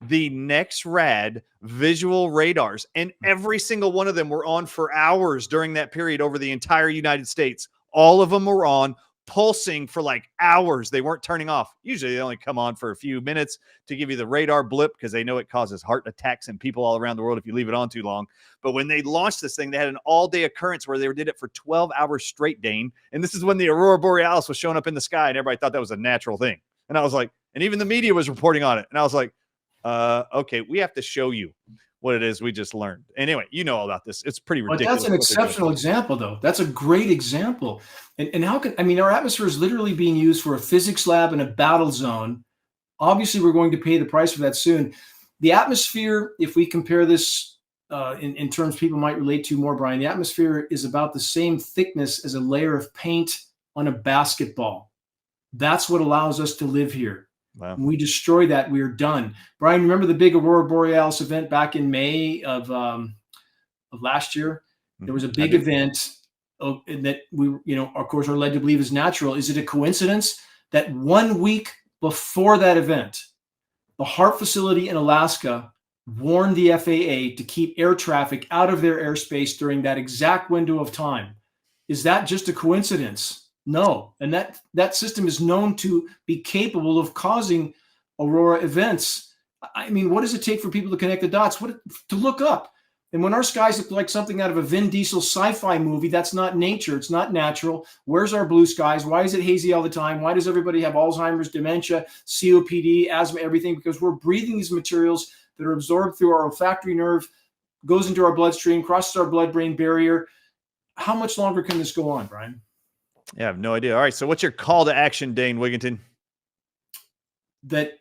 the NEXRAD visual radars, and every single one of them were on for hours during that period over the entire United States. All of them were on, pulsing for like hours. They weren't turning off. Usually they only come on for a few minutes to give you the radar blip because they know it causes heart attacks in people all around the world if you leave it on too long. But when they launched this thing, they had an all-day occurrence where they did it for 12 hours straight, Dane. And this is when the Aurora Borealis was showing up in the sky, and everybody thought that was a natural thing. And I was like, and even the media was reporting on it. And I was like, okay, we have to show you what it is we just learned. Anyway, you know all about this. It's pretty ridiculous. But that's an exceptional example, though. That's a great example. And how can, I mean, our atmosphere is literally being used for a physics lab and a battle zone. Obviously, we're going to pay the price for that soon. The atmosphere, if we compare this in terms people might relate to more, Brian, the atmosphere is about the same thickness as a layer of paint on a basketball. That's what allows us to live here. Wow. When we destroy that, we are done. Brian, remember the big Aurora Borealis event back in May of last year? There was a big event that we, of course, are led to believe is natural. Is it a coincidence that 1 week before that event, the Hart facility in Alaska warned the FAA to keep air traffic out of their airspace during that exact window of time? Is that just a coincidence? No. And that system is known to be capable of causing aurora events. I mean, what does it take for people to connect the dots? To look up? And when our skies look like something out of a Vin Diesel sci-fi movie, that's not nature. It's not natural. Where's our blue skies? Why is it hazy all the time? Why does everybody have Alzheimer's, dementia, COPD, asthma, everything? Because we're breathing these materials that are absorbed through our olfactory nerve, goes into our bloodstream, crosses our blood-brain barrier. How much longer can this go on, Brian? Yeah, I have no idea. All right, so what's your call to action, Dane Wigington? That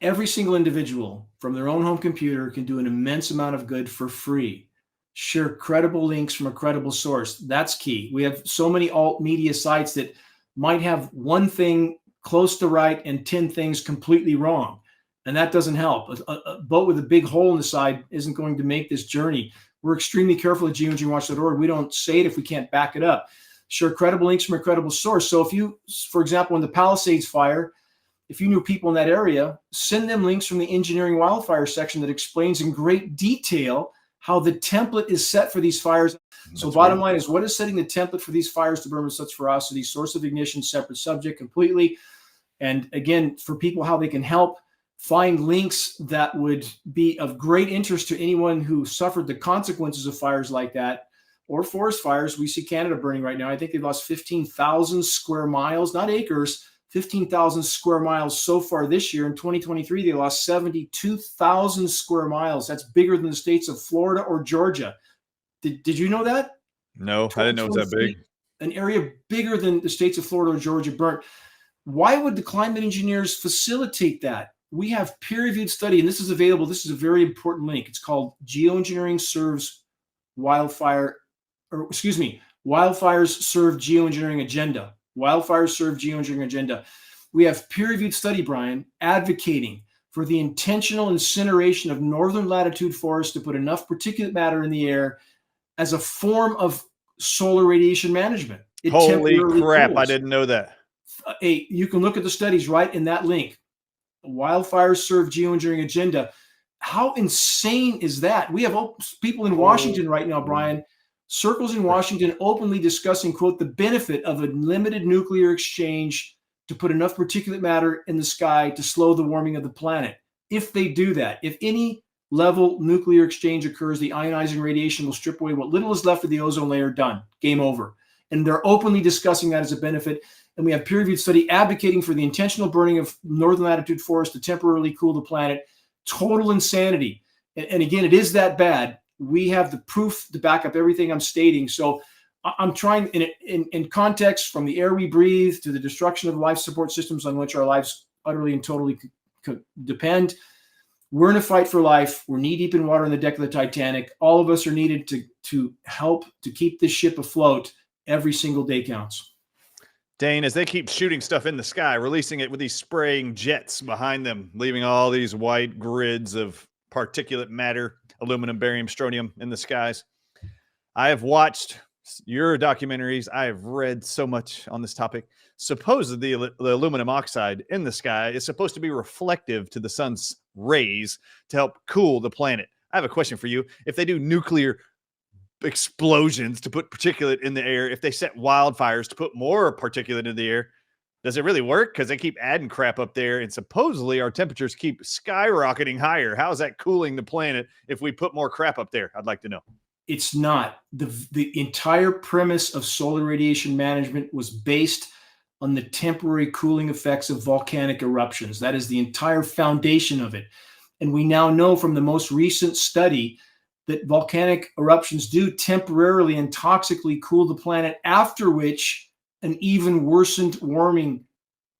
every single individual from their own home computer can do an immense amount of good for free. Share credible links from a credible source. That's key. We have so many alt media sites that might have one thing close to right and 10 things completely wrong. And that doesn't help. A boat with a big hole in the side isn't going to make this journey. We're extremely careful at geoengineeringwatch.org. We don't say it if we can't back it up. Share credible links from a credible source. So if you, for example, in the Palisades fire, if you knew people in that area, send them links from the engineering wildfire section that explains in great detail how the template is set for these fires. So bottom line is, what is setting the template for these fires to burn with such ferocity? Source of ignition, separate subject completely. And again, for people, how they can help, find links that would be of great interest to anyone who suffered the consequences of fires like that, or forest fires. We see Canada burning right now. I think they've lost 15,000 square miles, not acres, 15,000 square miles so far this year. In 2023, they lost 72,000 square miles. That's bigger than the states of Florida or Georgia. Did you know that? No, I didn't know it was that big. An area bigger than the states of Florida or Georgia burnt. Why would the climate engineers facilitate that? We have peer-reviewed study, and this is available. This is a very important link. It's called Geoengineering Serves Wildfires Serve Geoengineering Agenda. Wildfires Serve Geoengineering Agenda. We have peer-reviewed study, Brian, advocating for the intentional incineration of northern latitude forests to put enough particulate matter in the air as a form of solar radiation management. Holy crap, cools. I didn't know that. Hey, you can look at the studies right in that link. Wildfires Serve Geoengineering Agenda. How insane is that? We have people in Washington right now, Brian, circles in Washington openly discussing, quote, the benefit of a limited nuclear exchange to put enough particulate matter in the sky to slow the warming of the planet. If they do that, if any level nuclear exchange occurs, the ionizing radiation will strip away what little is left of the ozone layer. Done. Game over. And they're openly discussing that as a benefit. And we have peer-reviewed study advocating for the intentional burning of northern latitude forests to temporarily cool the planet. Total insanity. And again, it is that bad. We have the proof to back up everything I'm stating. So I'm trying in context, from the air we breathe to the destruction of life support systems on which our lives utterly and totally depend. We're in a fight for life. We're knee deep in water on the deck of the Titanic. All of us are needed to help to keep this ship afloat. Every single day counts. Dane, as they keep shooting stuff in the sky, releasing it with these spraying jets behind them, leaving all these white grids of particulate matter, aluminum, barium, strontium in the skies. I have watched Your documentaries, I have read so much on this topic. Supposedly, the aluminum oxide in the sky is supposed to be reflective to the sun's rays to help cool the planet. I have a question for you. If they do nuclear explosions to put particulate in the air, if they set wildfires to put more particulate in the air, does it really work? Because they keep adding crap up there, and supposedly our temperatures keep skyrocketing higher. How is that cooling the planet if we put more crap up there? I'd like to know. It's not. The entire premise of solar radiation management was based on the temporary cooling effects of volcanic eruptions. That is the entire foundation of it. And we now know from the most recent study that volcanic eruptions do temporarily and toxically cool the planet, after which an even worsened warming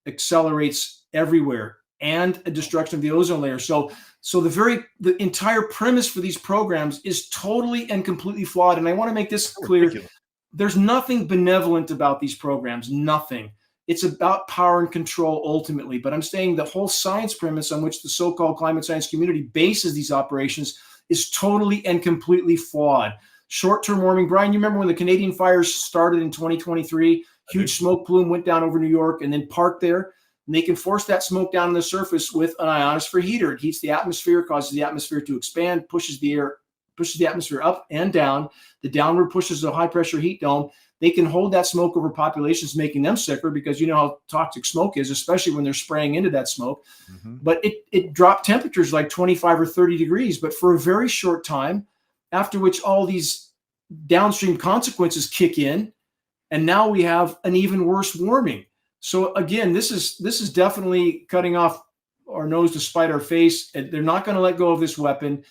accelerates everywhere, and a destruction of the ozone layer. So the entire premise for these programs is totally and completely flawed. And I want to make this clear. Ridiculous. There's nothing benevolent about these programs, nothing. It's about power and control ultimately. But I'm saying the whole science premise on which the so-called climate science community bases these operations is totally and completely flawed. Short-term warming. Brian, you remember when the Canadian fires started in 2023? Huge smoke plume went down over New York and then parked there. And they can force that smoke down on the surface with an ionosphere heater. It heats the atmosphere, causes the atmosphere to expand, pushes the atmosphere up and down. The downward pushes a high-pressure heat dome. They can hold that smoke over populations, making them sicker, because you know how toxic smoke is, especially when they're spraying into that smoke. Mm-hmm. But it dropped temperatures like 25 or 30 degrees, but for a very short time, after which all these downstream consequences kick in. And now we have an even worse warming. So again, this is definitely cutting off our nose to spite our face. And they're not going to let go of this weapon.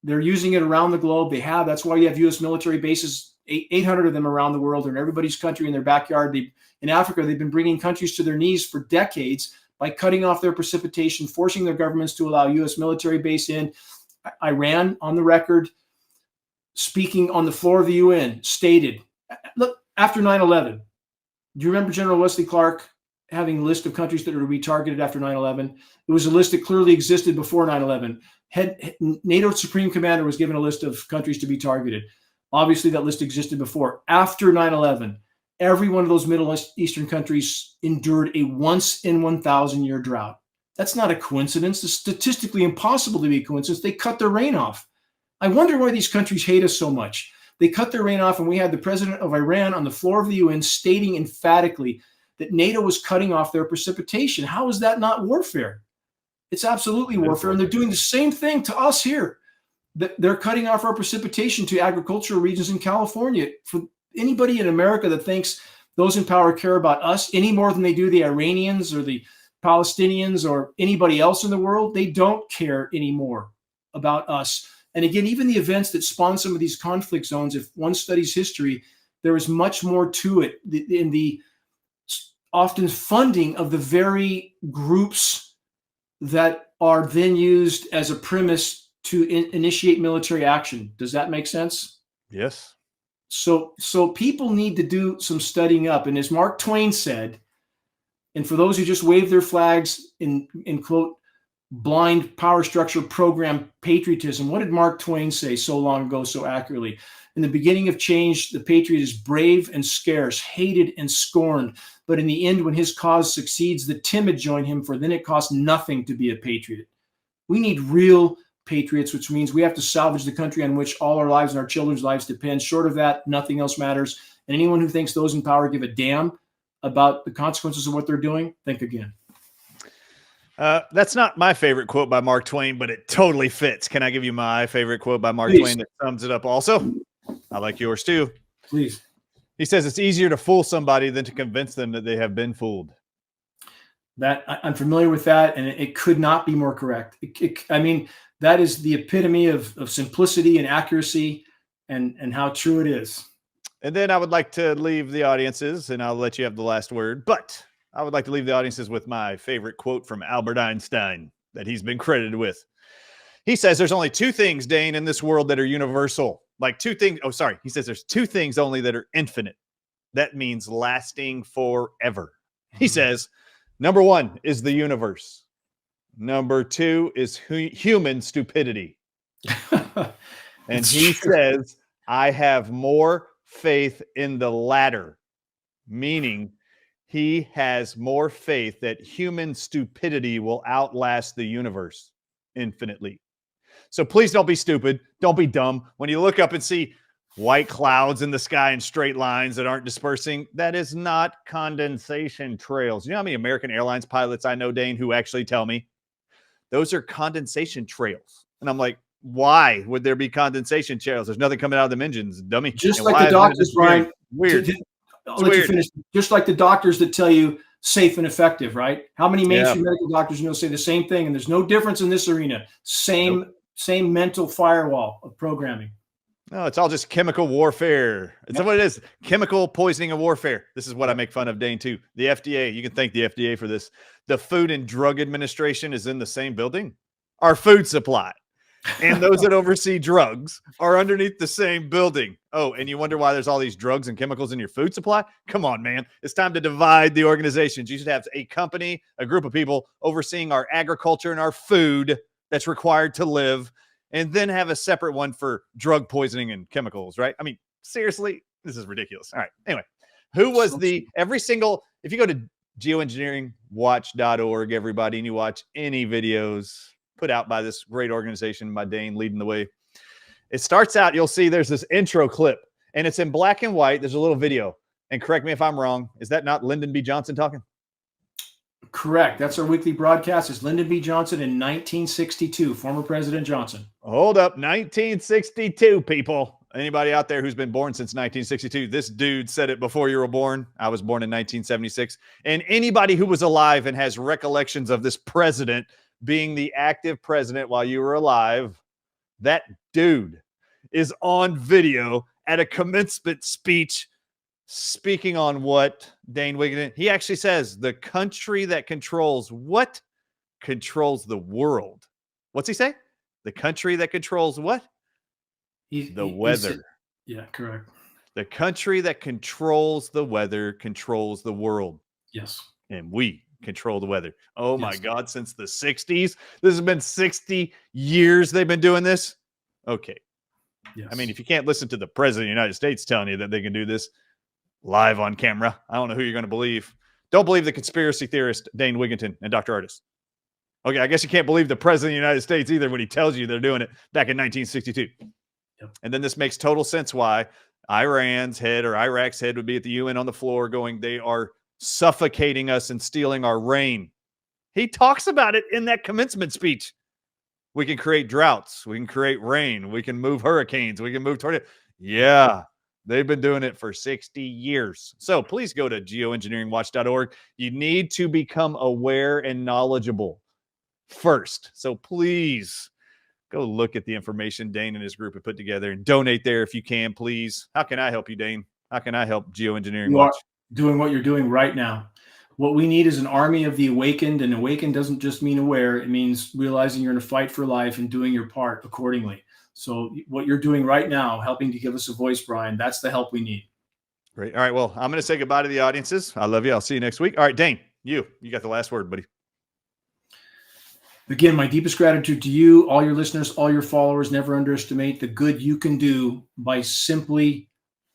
They're using it around the globe. They have. That's why you have U.S. military bases, 800 of them around the world, or in everybody's country, in their backyard. In Africa, they've been bringing countries to their knees for decades by cutting off their precipitation, forcing their governments to allow U.S. military base in. Iran, on the record, speaking on the floor of the UN, stated, look, after 9/11, do you remember General Wesley Clark having a list of countries that are to be targeted after 9/11? It was a list that clearly existed before 9/11. NATO Supreme Commander was given a list of countries to be targeted. Obviously, that list existed before. After 9/11, every one of those Middle Eastern countries endured a once-in-1,000-year drought. That's not a coincidence. It's statistically impossible to be a coincidence. They cut their rain off. I wonder why these countries hate us so much. They cut their rain off, and we had the president of Iran on the floor of the UN stating emphatically that NATO was cutting off their precipitation. How is that not warfare? It's absolutely warfare, and they're doing the same thing to us here. They're cutting off our precipitation to agricultural regions in California. For anybody in America that thinks those in power care about us any more than they do the Iranians or the Palestinians or anybody else in the world, they don't care anymore about us. And again, even the events that spawn some of these conflict zones, if one studies history, there is much more to it in the often funding of the very groups that are then used as a premise to initiate military action. Does that make sense? Yes. So people need to do some studying up. And as Mark Twain said, and for those who just wave their flags in quote, blind power structure program patriotism, what did Mark Twain say so long ago so accurately? In the beginning of change, the patriot is brave and scarce, hated and scorned. But in the end, when his cause succeeds, the timid join him, for then it costs nothing to be a patriot. We need real patriots, which means we have to salvage the country on which all our lives and our children's lives depend. Short of that, nothing else matters. And anyone who thinks those in power give a damn about the consequences of what they're doing, think again. That's not my favorite quote by Mark Twain, but it totally fits. Can I give you my favorite quote by Mark Twain that sums it up also? I like yours too. Please. He says it's easier to fool somebody than to convince them that they have been fooled. That I'm familiar with that, and it could not be more correct. I mean, that is the epitome of simplicity and accuracy, and how true it is. And then I would like to leave the audiences, and I'll let you have the last word, but I would like to leave the audiences with my favorite quote from Albert Einstein that he's been credited with. He says there's only two things, Dane, in this world that are universal. Like two things. Oh, sorry. He says there's two things only that are infinite. That means lasting forever. He says, number one is the universe. Number two is human stupidity. And he says, I have more faith in the latter, meaning he has more faith that human stupidity will outlast the universe infinitely. So please don't be stupid. Don't be dumb. When you look up and see white clouds in the sky in straight lines that aren't dispersing, that is not condensation trails. You know how many American Airlines pilots I know, Dane, who actually tell me those are condensation trails? And I'm like, why would there be condensation trails? There's nothing coming out of them engines, dummy. Just And like why the isn't it doctors, disappearing? Brian. Weird. I'll It's let you weird. finish. Just like the doctors that tell you safe and effective, right? How many mainstream Yeah. medical doctors you know say the same thing? And there's no difference in this arena. Same mental firewall of programming. No, it's all just chemical warfare. It's what it is. Chemical poisoning and warfare. This is what I make fun of, Dane, too. The FDA, you can thank the FDA for this. The Food and Drug Administration is in the same building. Our food supply and those that oversee drugs are underneath the same building. Oh, and you wonder why there's all these drugs and chemicals in your food supply? Come on, man. It's time to divide the organizations. You should have a company, a group of people overseeing our agriculture and our food that's required to live, and then have a separate one for drug poisoning and chemicals, right? I mean, seriously, this is ridiculous. All right. Anyway, who was if you go to geoengineeringwatch.org, everybody, and you watch any videos put out by this great organization by Dane leading the way, it starts out, you'll see there's this intro clip, and it's in black and white. There's a little video. And correct me if I'm wrong. Is that not Lyndon B. Johnson talking? Correct. That's our weekly broadcast. It's Lyndon B. Johnson in 1962, former President Johnson. Hold up. 1962, people. Anybody out there who's been born since 1962, this dude said it before you were born. I was born in 1976. And anybody who was alive and has recollections of this president being the active president while you were alive, that dude is on video at a commencement speech speaking on what, Dane Wigington? He actually says the country that controls what? Controls the world. What's he say? The country that controls what? The weather. Yeah, correct. The country that controls the weather controls the world. Yes. And we control the weather. Oh my God, since the 60s. This has been 60 years they've been doing this. Okay. Yes. I mean, if you can't listen to the president of the United States telling you that they can do this live on camera, I don't know who you're going to believe. Don't believe the conspiracy theorist Dane Wigington and Dr. Ardis. Okay, I guess you can't believe the president of the United States either when he tells you they're doing it back in 1962. Yep. And then this makes total sense why Iran's head or Iraq's head would be at the UN on the floor going, they are suffocating us and stealing our rain. He talks about it in that commencement speech. We can create droughts. We can create rain. We can move hurricanes. We can move tornadoes. Yeah, they've been doing it for 60 years. So please go to geoengineeringwatch.org. You need to become aware and knowledgeable first. So please go look at the information Dane and his group have put together and donate there if you can, please. How can I help you, Dane? How can I help Geoengineering You Watch? are doing what you're doing right now. What we need is an army of the awakened, and awakened doesn't just mean aware. It means realizing you're in a fight for life and doing your part accordingly. So what you're doing right now, helping to give us a voice, Brian, that's the help we need. Great. All right. Well, I'm going to say goodbye to the audiences. I love you. I'll see you next week. All right, Dane, you got the last word, buddy. Again, my deepest gratitude to you, all your listeners, all your followers. Never underestimate the good you can do by simply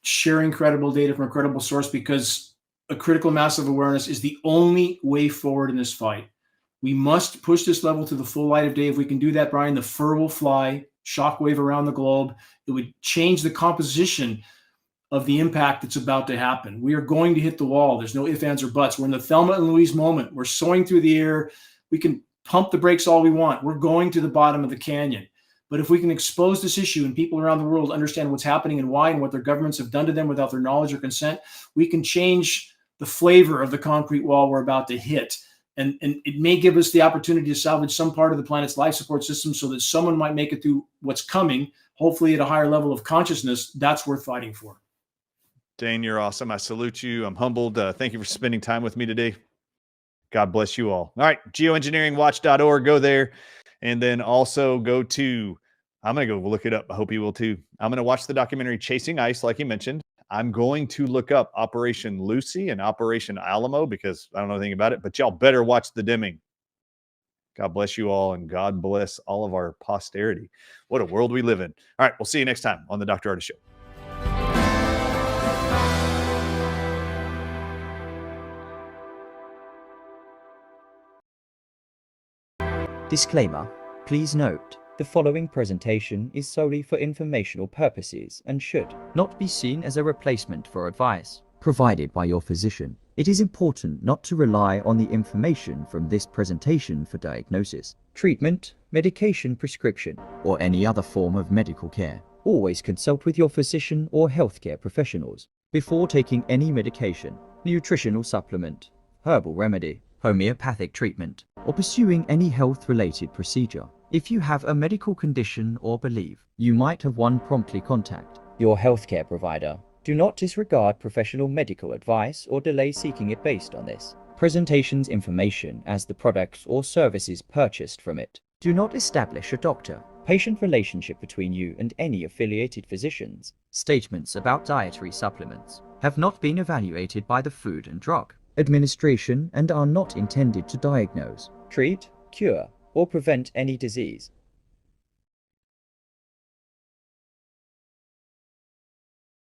sharing credible data from a credible source, because a critical mass of awareness is the only way forward in this fight. We must push this level to the full light of day. If we can do that, Brian, the fur will fly, shockwave around the globe. It would change the composition of the impact that's about to happen. We are going to hit the wall. There's no ifs, ands, or buts. We're in the Thelma and Louise moment. We're soaring through the air. We can pump the brakes all we want. We're going to the bottom of the canyon. But if we can expose this issue and people around the world understand what's happening and why and what their governments have done to them without their knowledge or consent, we can change the flavor of the concrete wall we're about to hit. And it may give us the opportunity to salvage some part of the planet's life support system so that someone might make it through what's coming, hopefully at a higher level of consciousness. That's worth fighting for. Dane, you're awesome. I salute you. I'm humbled. Thank you for spending time with me today. God bless you all. All right, geoengineeringwatch.org. Go there. And then also go to, I'm going to go look it up. I hope you will too. I'm going to watch the documentary Chasing Ice, like you mentioned. I'm going to look up Operation Lucy and Operation Alamo because I don't know anything about it, but y'all better watch the Dimming. God bless you all, and God bless all of our posterity. What a world we live in. All right, we'll see you next time on the Dr. Ardis Show. Disclaimer: please note, the following presentation is solely for informational purposes and should not be seen as a replacement for advice provided by your physician. It is important not to rely on the information from this presentation for diagnosis, treatment, medication prescription, or any other form of medical care. Always consult with your physician or healthcare professionals before taking any medication, nutritional supplement, herbal remedy, homeopathic treatment, or pursuing any health-related procedure. If you have a medical condition or believe you might have one, promptly contact your healthcare provider. Do not disregard professional medical advice or delay seeking it based on this presentation's information as the products or services purchased from it do not establish a doctor-patient relationship between you and any affiliated physicians. Statements about dietary supplements have not been evaluated by the Food and Drug Administration and are not intended to diagnose, treat, cure, or prevent any disease.